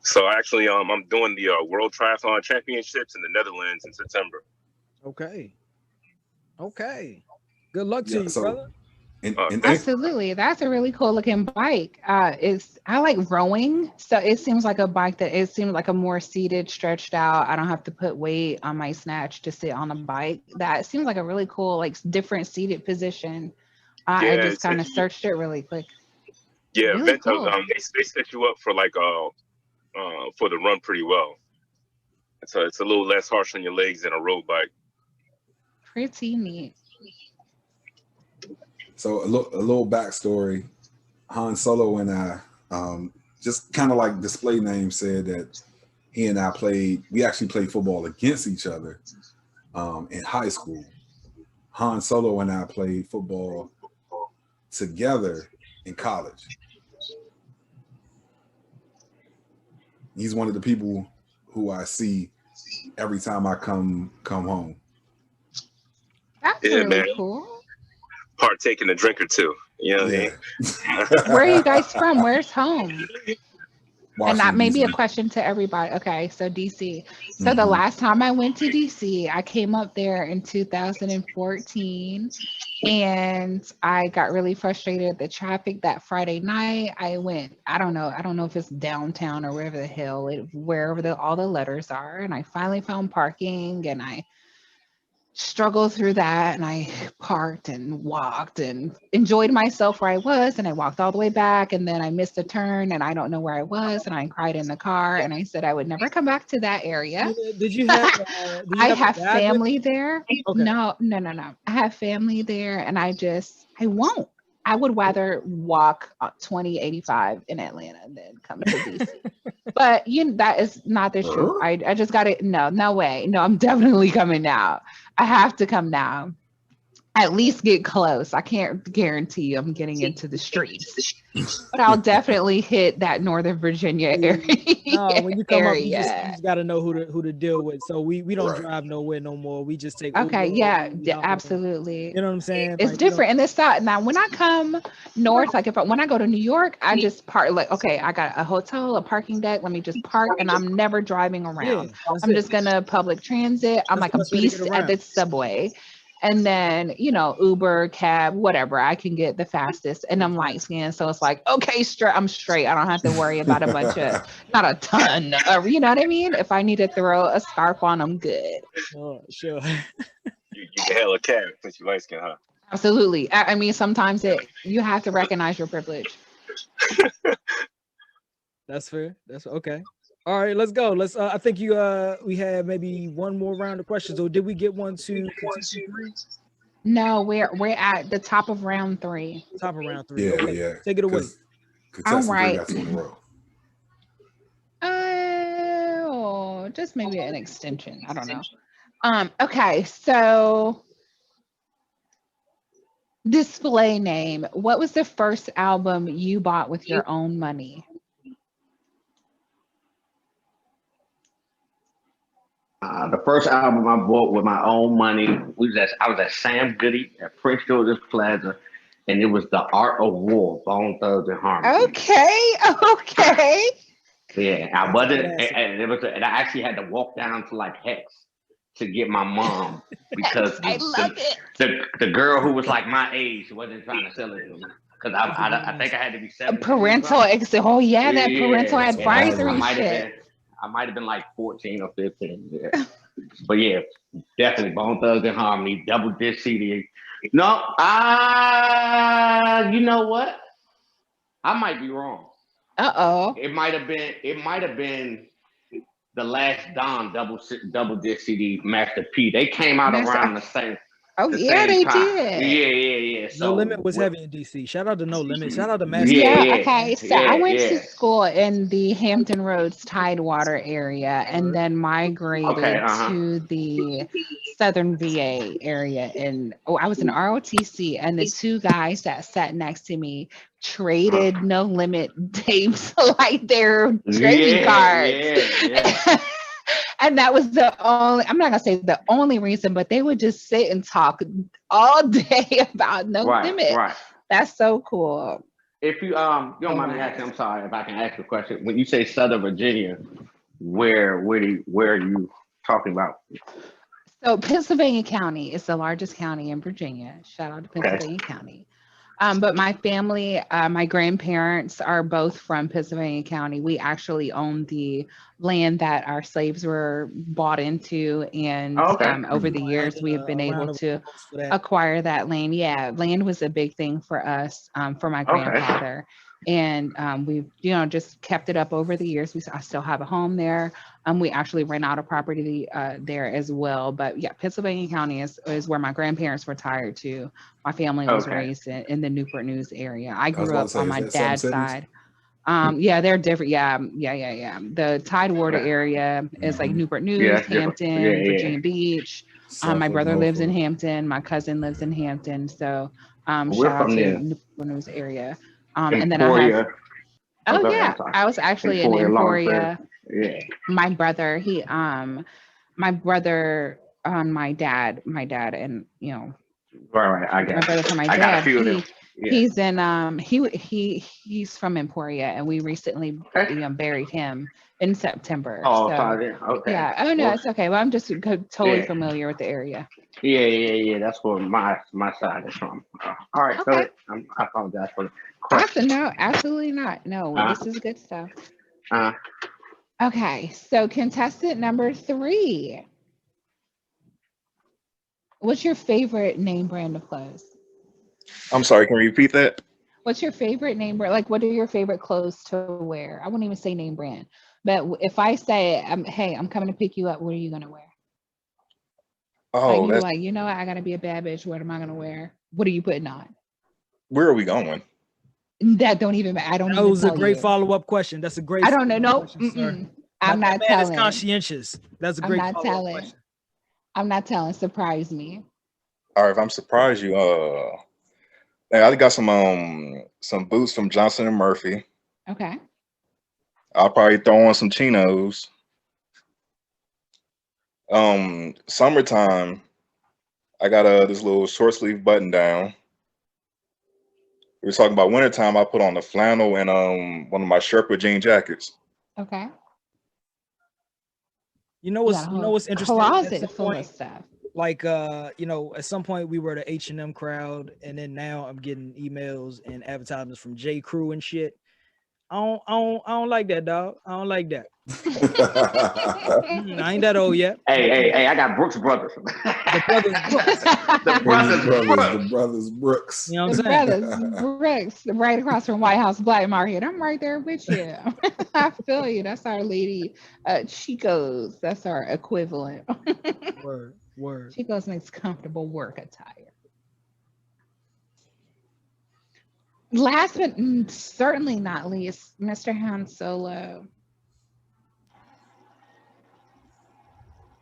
So actually, I'm doing the World Triathlon Championships in the Netherlands in September. Okay. Good luck to you, brother. Absolutely, that's a really cool looking bike. I like rowing, so it seems like a bike that it seems like a more seated, stretched out. I don't have to put weight on my snatch to sit on a bike. That seems like a really cool, like different seated position. I just kind of searched it really quick. Yeah, really cool. They set you up for like for the run pretty well. So it's a little less harsh on your legs than a road bike. Pretty neat. So a little backstory. Han Solo and I, just kind of like display name said that he and I we actually played football against each other in high school. Han Solo and I played football together in college. He's one of the people who I see every time I come home. That's really cool. Partake in a drink or two. You know what I mean? Where are you guys from? Where's home? And that may be a DC. question to everybody. Okay, so DC. So the last time I went to DC, I came up there in 2014 and I got really frustrated at the traffic that Friday night. I don't know if it's downtown or wherever the hell, wherever all the letters are. And I finally found parking and I struggled through that and I parked and walked and enjoyed myself where I was, and I walked all the way back and then I missed a turn and I don't know where I was and I cried in the car and I said I would never come back to that area. Did you have I have family there. Okay. No. I have family there and I won't. I would rather walk 2085 in Atlanta than come to DC. But that is not the truth. I just got it. No way. No, I'm definitely coming now. I have to come now. At least get close. I can't guarantee you I'm getting into the streets, but I'll definitely hit that Northern Virginia area. No, when you come up, you just got to know who to deal with. So we don't drive nowhere no more. We just take. Okay, Uber, absolutely. You know what I'm saying? It's different in this side. Now, when I come north, like when I go to New York, I just park. Like, okay, I got a hotel, a parking deck. Let me just park, and I'm never driving around. I'm just gonna public transit. I'm like a beast at the subway. And then, Uber, cab, whatever, I can get the fastest. And I'm light skinned. So it's like, okay, I'm straight. I don't have to worry about a bunch of, not a ton of, you know what I mean? If I need to throw a scarf on, I'm good. Oh, sure. You can hail a cab since you light skinned, huh? Absolutely. I mean, sometimes you have to recognize your privilege. That's fair. That's okay. All right, let's go. I think we had maybe one more round of questions, or did we get 1, 2, 3? No, we're at the top of round 3. Top of round 3. Yeah, okay. yeah. Take it away. All right. That's in a row. Just maybe an extension. I don't know. Okay, so display name. What was the first album you bought with your own money? The first album I bought with my own money, I was at Sam Goody at Prince George's Plaza, and it was The Art of War, Bone Thugs and Harmony. Okay. Yeah, I wasn't, and I actually had to walk down to like Hex to get my mom because the girl who was like my age wasn't trying to sell it to me because I think I had to be 17. Parental parental advisory shit. I might have been like 14 or 15. Yeah. But yeah, definitely Bone Thugs and Harmony, double disc CD. No, you know what? I might be wrong. Uh-oh. It might have been the last Don double disc CD, Master P. They came out around the same. Oh the yeah, same they time. did. Yeah. No So Limit was heavy in DC. Shout out to No Limit. Shout out to Master. Yeah, okay. So I went to school in the Hampton Roads Tidewater area and then migrated to the Southern VA area. And I was in ROTC, and the two guys that sat next to me traded No Limit tapes like their trading cards. And that was the only, I'm not gonna say the only reason, but they would just sit and talk all day about No Limit. Right. That's so cool. If you don't mind me asking, I'm sorry if I can ask a question. When you say Southern Virginia, where are you talking about? So Pennsylvania County is the largest county in Virginia. Shout out to Pennsylvania County. But my family, my grandparents are both from Pennsylvania County. We actually own the land that our slaves were bought into. And over the years, we have been able to acquire that land. Yeah, land was a big thing for us, for my grandfather. And we've, just kept it up over the years. I still have a home there. We actually rent out a property there as well. But yeah, Pennsylvania County is where my grandparents retired to. My family was raised in the Newport News area. I grew up on my dad's side. Yeah, they're different. Yeah. The Tidewater area is like Newport News, Hampton, Virginia Beach. My brother lives in Hampton. My cousin lives in Hampton. So shout out to Newport News area. And then I have. Oh yeah, I was actually in Emporia. Yeah. My brother, my dad, and Right. I got. My brother from my dad. Got a few of them. Yeah. He's in he's from Emporia, and we recently buried him in September. Oh, so, okay. Yeah. Oh no, it's okay. Well, I'm just totally familiar with the area. Yeah. That's where my side is from. All right. Okay. So I apologize for the question. No, absolutely not. No, this is good stuff. Okay. So contestant number 3. What's your favorite name brand of clothes? I'm sorry, can you repeat that? What's your favorite name brand? Like, what are your favorite clothes to wear? I wouldn't even say name brand, but if I say, hey, I'm coming to pick you up, what are you going to wear? Oh, like, what? I got to be a bad bitch. What am I going to wear? What are you putting on? Where are we going? That don't even matter. That was a great follow-up question. That's a great. I don't know. No, question, I'm not telling. It's conscientious. That's a great follow-up question. I'm not telling. Surprise me. All right, if I'm surprised you, I got some boots from Johnson and Murphy. Okay. I'll probably throw on some chinos. Summertime, I got this little short sleeve button down. We were talking about wintertime, I put on the flannel and one of my Sherpa jean jackets. Okay. You know what's interesting? Closet full of stuff. Like at some point we were the H&M crowd, and then now I'm getting emails and advertisements from J. Crew and shit. I don't like that, dog. I don't like that. I ain't that old yet. Hey, I got Brooks Brothers. The brothers Brooks. You know what I'm saying? Brothers Brooks, right across from White House Black Market. I'm right there with you. I feel you. That's our lady Chico's. That's our equivalent. Word. Chico's makes comfortable work attire. Last but certainly not least, Mr. Han Solo.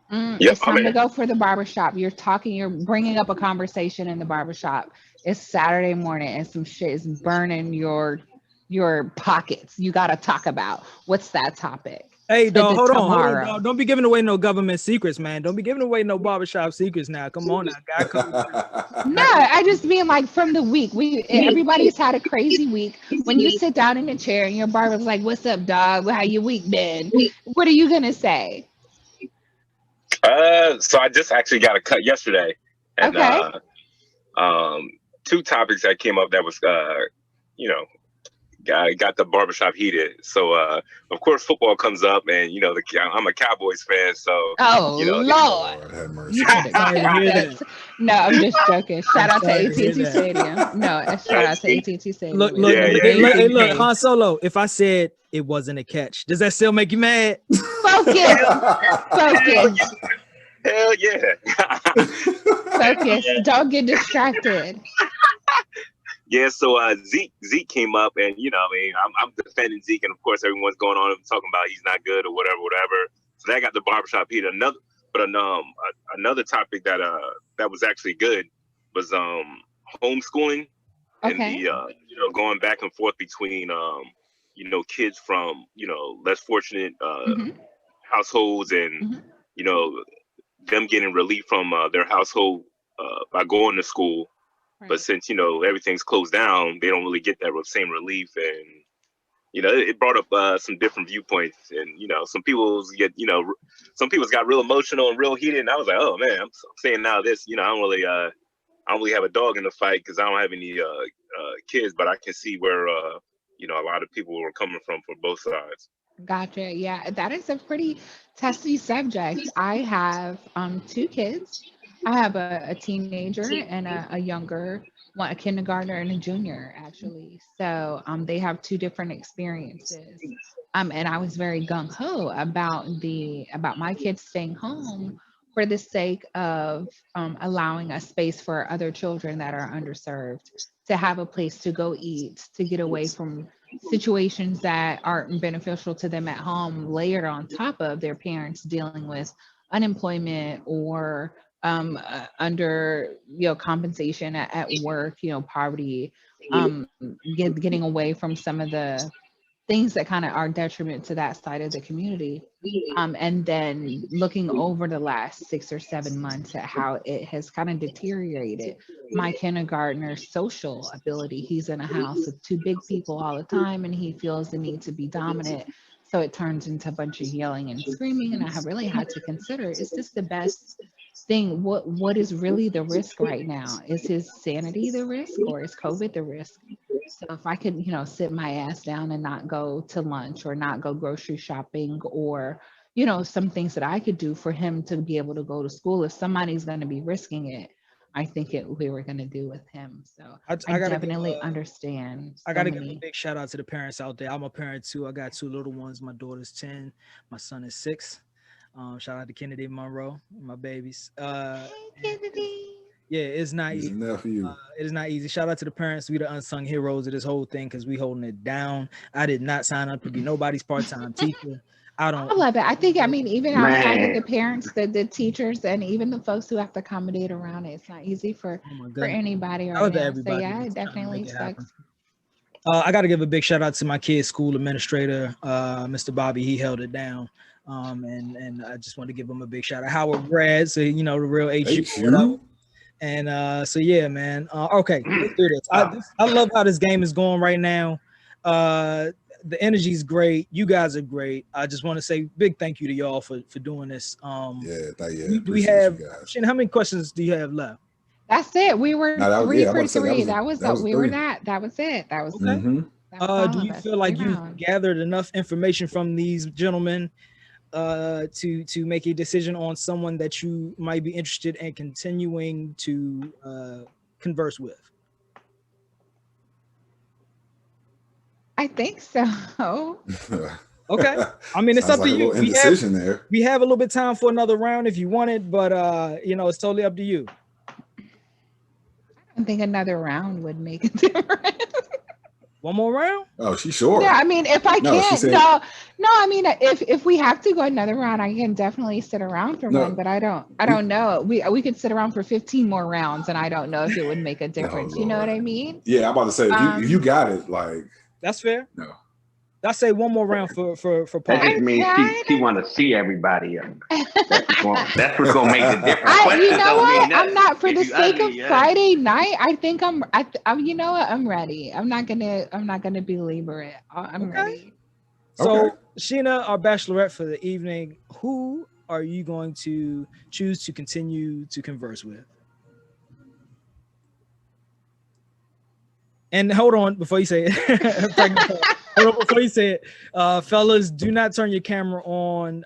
It's time to go for the barbershop. You're bringing up a conversation in the barbershop. It's Saturday morning and some shit is burning your pockets. You got to talk about what's that topic. Hey, dog, hold on, dog. Don't be giving away no government secrets, man. Don't be giving away no barbershop secrets now. Come on now, guy. No, I just mean like from the week. Everybody's had a crazy week. When you sit down in a chair and your barber's like, "What's up, dog? How your week been?" What are you gonna say? So I just actually got a cut yesterday, and two topics that came up that was got the barbershop heated. So of course football comes up, and you know I'm a Cowboys fan, so Oh you know Lord. Have mercy. You better Sorry to hear get that. No, I'm just joking. Shout out to sorry to hear AT&T that. Stadium. No, shout out to AT&T Stadium. Look, Yeah, hey, look, Hey, Han Solo. If I said it wasn't a catch, does that still make you mad? focus, focus, hell yeah. focus. Don't get distracted. Yeah, so Zeke came up, and you know, I mean, I'm defending Zeke, and of course, everyone's going on and talking about he's not good or whatever. So that got the barbershop heat. Another topic that was actually good was homeschooling and Okay. the going back and forth between kids from less fortunate households and them getting relief from their household by going to school. Right. But since everything's closed down, they don't really get that same relief, and it brought up some different viewpoints, and some people's got real emotional and real heated, and I was like, oh man, I'm saying now this, I don't really have a dog in the fight because I don't have any kids, but I can see where a lot of people were coming from for both sides. Gotcha. Yeah, that is a pretty testy subject. I have 2 kids. I have a teenager and a younger one, a kindergartner and a junior, actually. So they have 2 different experiences. And I was very gung ho about my kids staying home for the sake of allowing a space for other children that are underserved to have a place to go eat, to get away from situations that aren't beneficial to them at home, layered on top of their parents dealing with unemployment or under compensation at work, poverty, getting away from some of the things that kind of are detriment to that side of the community. And then looking over the last 6 or 7 months at how it has kind of deteriorated my kindergartner's social ability. He's in a house with 2 big people all the time, and he feels the need to be dominant. So it turns into a bunch of yelling and screaming. And I have really had to consider, is this the best thing? What is really the risk right now? Is his sanity the risk, or is COVID the risk? So if I could, sit my ass down and not go to lunch or not go grocery shopping, or, some things that I could do for him to be able to go to school, if somebody's going to be risking it, I think we were going to do with him. So I definitely understand. I got to give a big shout out to the parents out there. I'm a parent too. I got 2 little ones. My daughter's 10. My son is 6. Shout out to Kennedy Monroe, my babies. Hey, Kennedy. Yeah, it's not easy. It is not easy. Shout out to the parents. We the unsung heroes of this whole thing because we holding it down. I did not sign up to be nobody's part-time teacher. I love it. I think, even outside of the parents, the teachers, and even the folks who have to accommodate around it, it's not easy for anybody right now. Everybody. So yeah, it definitely sucks. I got to give a big shout out to my kid's school administrator, Mr. Bobby. He held it down. And I just want to give him a big shout out. Howard grad, so the real HU. And so yeah, man. Okay, let's do this. I love how this game is going right now. The energy is great. You guys are great. I just want to say big thank you to y'all for doing this. Do we have Sheena, how many questions do you have left? That's it. We were 3 for 3. That was it. That was it. That was okay. Do you feel like you've gathered enough information from these gentlemen to make a decision on someone that you might be interested in continuing to converse with? I think so. Okay. I mean, it's up to you. We have a little bit of time for another round if you want it, but it's totally up to you. I think another round would make a difference. One more round? Oh, she's sure. Yeah, I mean, if I can't, no. I mean, if we have to go another round, I can definitely sit around for one. But I don't know. We could sit around for 15 more rounds, and I don't know if it would make a difference. You know what I mean? Yeah, I'm about to say if you got it, like that's fair. No. I say one more round for Paul. That just means she want to see everybody. That's what's gonna make the difference. You know what? I'm not, for the sake of Friday night. I think I'm. You know what? I'm ready. I'm not gonna belabor it. I'm ready. So Sheena, our bachelorette for the evening, who are you going to choose to continue to converse with? And hold on before you say it. Hold on before you say it. Fellas, do not turn your camera on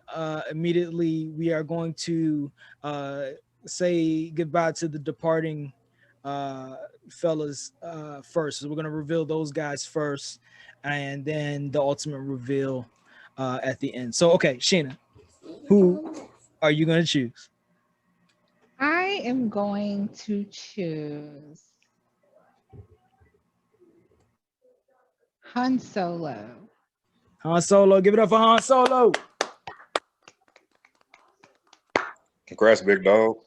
immediately. We are going to say goodbye to the departing fellas first. So we're going to reveal those guys first, and then the ultimate reveal at the end. So, okay, Sheena, who are you going to choose? I am going to choose Han Solo. Han Solo, give it up for Han Solo. Congrats, big dog.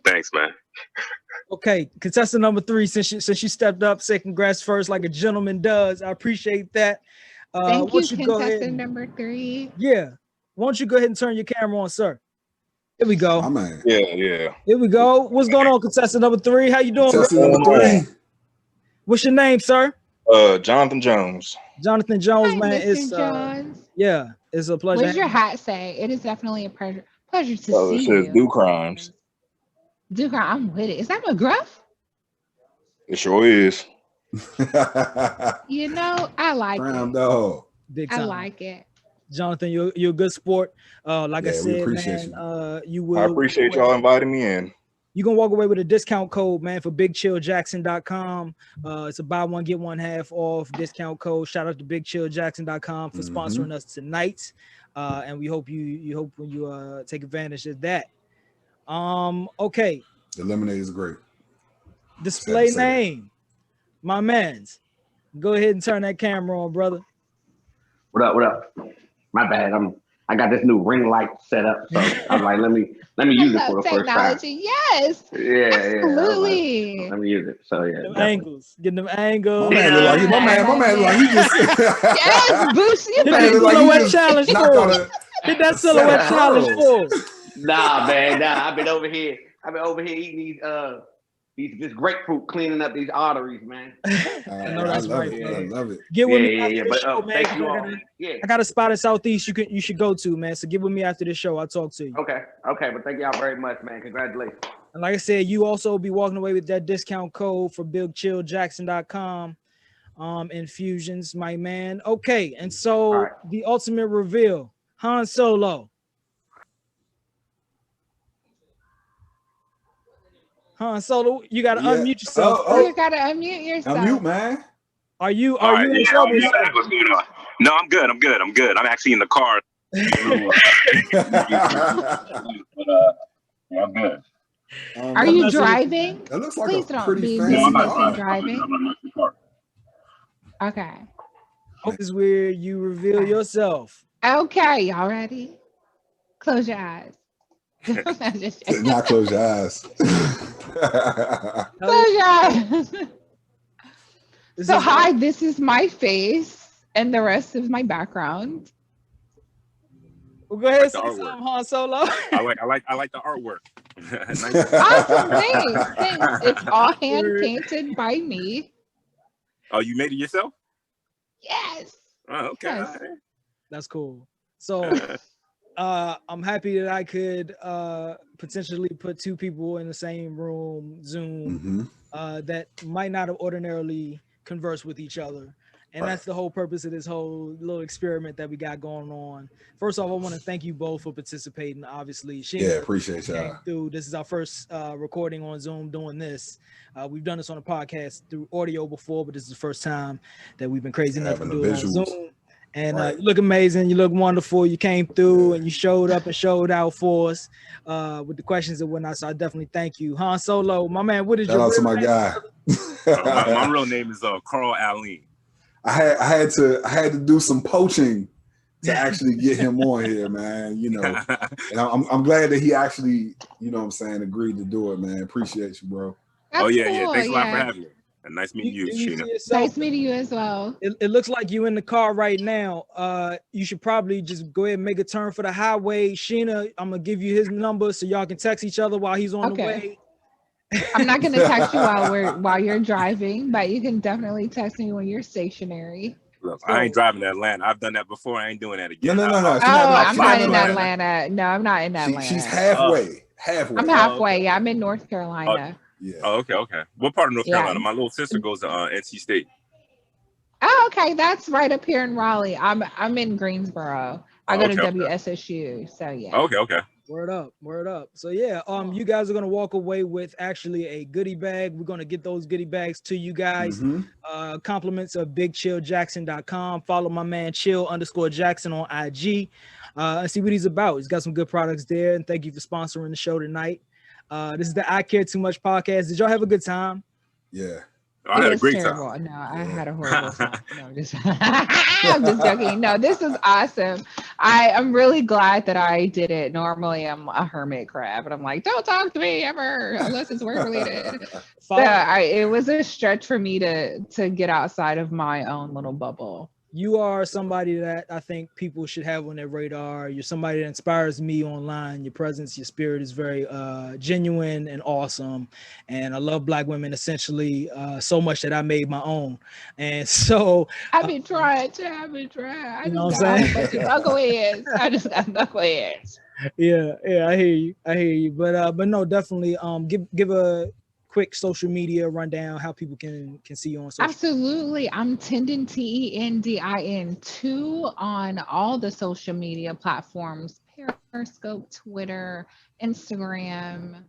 Thanks, man. Okay, contestant number 3, since you stepped up, say congrats first like a gentleman does. I appreciate that. Thank you, contestant number 3. Yeah. Why don't you go ahead and turn your camera on, sir? Here we go. My man. Yeah. Here we go. What's going on, contestant number 3? How you doing? Contestant number 3. What's your name, sir? Jonathan Jones. Jonathan Jones, Hi, man. Mr. It's Jones. yeah, it's a pleasure. What does your hat say? It is definitely a pleasure to It see says you. do crimes. Do crime. I'm with it. Is that McGruff? It sure is. You know, I like Brown it. dog. Big I time. like it. Jonathan, you're a good sport. Like I Yeah, we said, appreciate man, you will. I appreciate y'all inviting me in. You're gonna walk away with a discount code, man, for bigchilljackson.com. It's a buy one, get one half off discount code. Shout out to bigchilljackson.com for sponsoring us tonight. And we hope you when you take advantage of that. Okay. The lemonade is great. Display name, my man's. Go ahead and turn that camera on, brother. What up? My bad. I got this new ring light set up, so I'm like, let me use it for the first time. Technology, yes. Yeah, Absolutely. Like, let me use it. So yeah, Them angles, getting them angles. My man look like he just Yes, Boost, you Hit better that like he silhouette just challenge knocked full. on a Hit that silhouette challenge full. Nah, man, I've been over here eating this grapefruit, cleaning up these arteries, man. I know that's right. I love it. Get with me after Yeah. the But show, man. thank you all. Yeah. I got a spot in Southeast you should go to, man. So get with me after the show. I'll talk to you. Okay. But thank y'all very much, man. Congratulations. And like I said, you also be walking away with that discount code for bigchilljackson.com. Infusions, my man. Okay, and so the ultimate reveal, Han Solo. Han Solo, you gotta unmute yourself. You gotta unmute yourself. Unmute, man. Are you in in trouble? trouble? What's going on? No, I'm good. I'm actually in the car. I'm good. Are you driving? That looks like Please a don't pretty be fancy car. driving. Okay. This is where you reveal yourself. Okay, y'all ready? Close your eyes. Not close your eyes. Close your eyes. So hi, this is my face and the rest of my background. Well, go ahead, say like something, Han Solo. I like the artwork. Awesome, thanks. It's all hand painted by me. Oh, you made it yourself? Yes. Oh, okay. Yes. That's cool. So I'm happy that I could potentially put 2 people in the same room, Zoom, that might not have ordinarily conversed with each other. And that's the whole purpose of this whole little experiment that we got going on. First off, I want to thank you both for participating. Obviously, Sheena, appreciate y'all. This is our first recording on Zoom doing this. We've done this on a podcast through audio before, but this is the first time that we've been crazy enough to do it on Zoom. And you look amazing. You look wonderful. You came through and you showed up and showed out for us with the questions and whatnot. So I definitely thank you. Han Solo, my man, what is Shout out to my guy. My real name is Carl Allen. I had to do some poaching to actually get him on here, man. You know, and I'm glad that he actually, you know what I'm saying, agreed to do it, man. Appreciate you, bro. That's cool, Thanks a lot for yeah. having me. And nice meeting you, Sheena. Nice meeting you as well. It looks like you in the car right now. You should probably just go ahead and make a turn for the highway. Sheena, I'm gonna give you his number so y'all can text each other while he's on the way. I'm not gonna text you while you're driving, but you can definitely text me when you're stationary. Look, I ain't driving to Atlanta. I've done that before. I ain't doing that again. No. I'm not in Atlanta. No, I'm not in Atlanta. She's halfway. I'm halfway. Yeah, I'm in North Carolina. Yeah. Oh, okay. What part of North Carolina? My little sister goes to NC State. Oh, okay. That's right up here in Raleigh. I'm in Greensboro. I go to WSSU. So yeah. Okay. Word up. So yeah, you guys are gonna walk away with actually a goodie bag. We're gonna get those goodie bags to you guys. Compliments of BigChillJackson.com. Follow my man Chill_Jackson on IG. And see what he's about. He's got some good products there. And thank you for sponsoring the show tonight. This is the I Care Too Much podcast. Did y'all have a good time? Yeah. I had a great time. No, I had a horrible time. No, I'm just joking. No, this is awesome. I'm really glad that I did it. Normally, I'm a hermit crab, and I'm like, don't talk to me ever unless it's work related. So it was a stretch for me to get outside of my own little bubble. You are somebody that I think people should have on their radar. You're somebody that inspires me online. Your presence, your spirit is very genuine and awesome. And I love Black women essentially so much that I made my own. And so I've been trying. I know what I'm saying? I just got knuckleheads. Yeah, I hear you. But no, definitely give a quick social media rundown, how people can see you on social. Absolutely. I'm Tendin TENDIN2 on all the social media platforms, Periscope, Twitter, Instagram,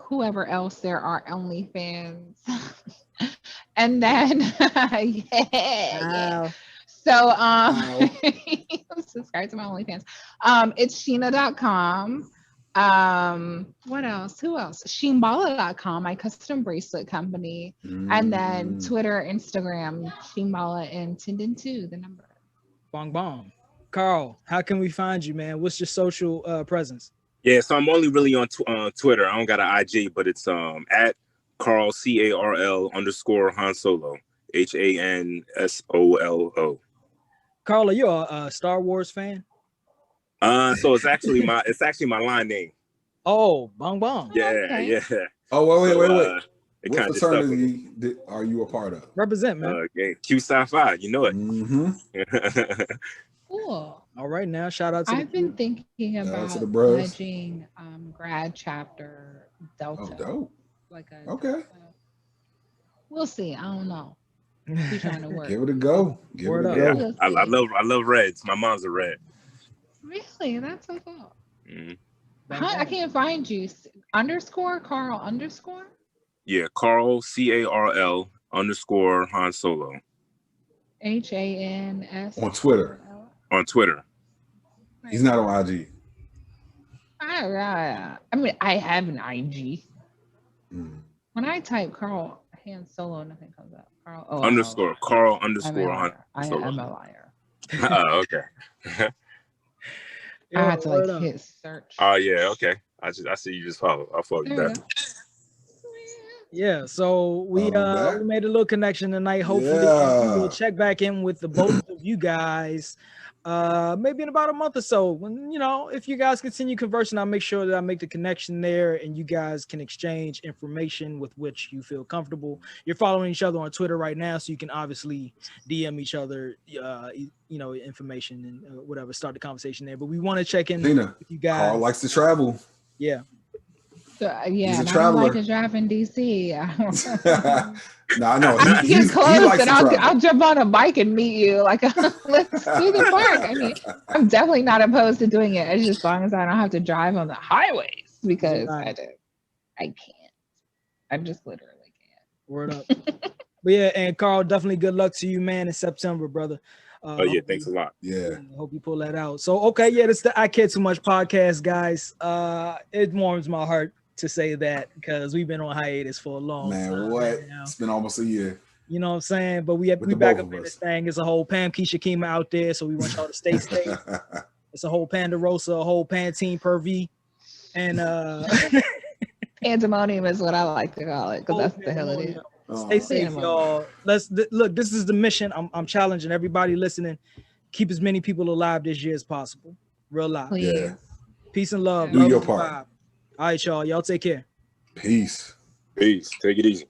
whoever else there are, OnlyFans. And then yeah. So subscribe to my OnlyFans. It's Sheena.com. What else? Who else? Sheembala.com, my custom bracelet company. And then Twitter, Instagram, Sheembala and Tendin2, the number. Bong. Carl, how can we find you, man? What's your social presence? Yeah, so I'm only really on Twitter. I don't got an IG, but it's at Carl CARL_Han Solo HANSOLO. Carl, are you a Star Wars fan? So it's actually my line name. Oh, Bong. Yeah. Oh, wait. What fraternity are you a part of? Represent, man. Q Sci-Fi, you know it. Cool. All right, now shout out to I've been thinking about pledging grad chapter Delta. Oh, dope. Okay. We'll see. I don't know. We're trying to work. Give it a go. Yeah, I love Reds. My mom's a Red. Really? That's so cool. I can't find you. _Carl_? Yeah, Carl CARL_Han Solo. HANS. On Twitter. He's not on IG. I mean, I have an IG. When I type Carl Han Solo, nothing comes up. Carl _Han Solo. I'm a liar. Okay. I had to hit search. Oh yeah, okay. I see you just follow. I'll follow you back. Yeah, so we made a little connection tonight. Hopefully we'll check back in with the both of you guys maybe in about a month or so. When if you guys continue conversing, I'll make sure that I make the connection there and you guys can exchange information with which you feel comfortable. You're following each other on Twitter right now, so you can obviously DM each other information and whatever, start the conversation there. But we want to check in with you guys. Carl likes to travel. Yeah. He's a traveler. I don't like to drive in DC. No, I know. He close, and I'll jump on a bike and meet you. Let's do the park. I mean, I'm definitely not opposed to doing it. It's just as long as I don't have to drive on the highways because I can't. I just literally can't. Word up. But yeah, and Carl, definitely good luck to you, man, in September, brother. Thanks a lot. Yeah. I hope you pull that out. So, okay, this is the I Care Too Much podcast, guys. It warms my heart to say that because we've been on hiatus for a long time. What? It's been almost a year. You know what I'm saying? But we back up in this thing. It's a whole Pam Keisha Kima out there, so we want y'all to stay safe. It's a whole Pandarosa, a whole Pantene Per V, and Pandemonium is what I like to call it because that's the hell it is. Stay safe, y'all. Look. This is the mission. I'm challenging everybody listening. Keep as many people alive this year as possible. Real life. Yeah. Peace and love. Do your part. All right, y'all. Y'all take care. Peace. Take it easy.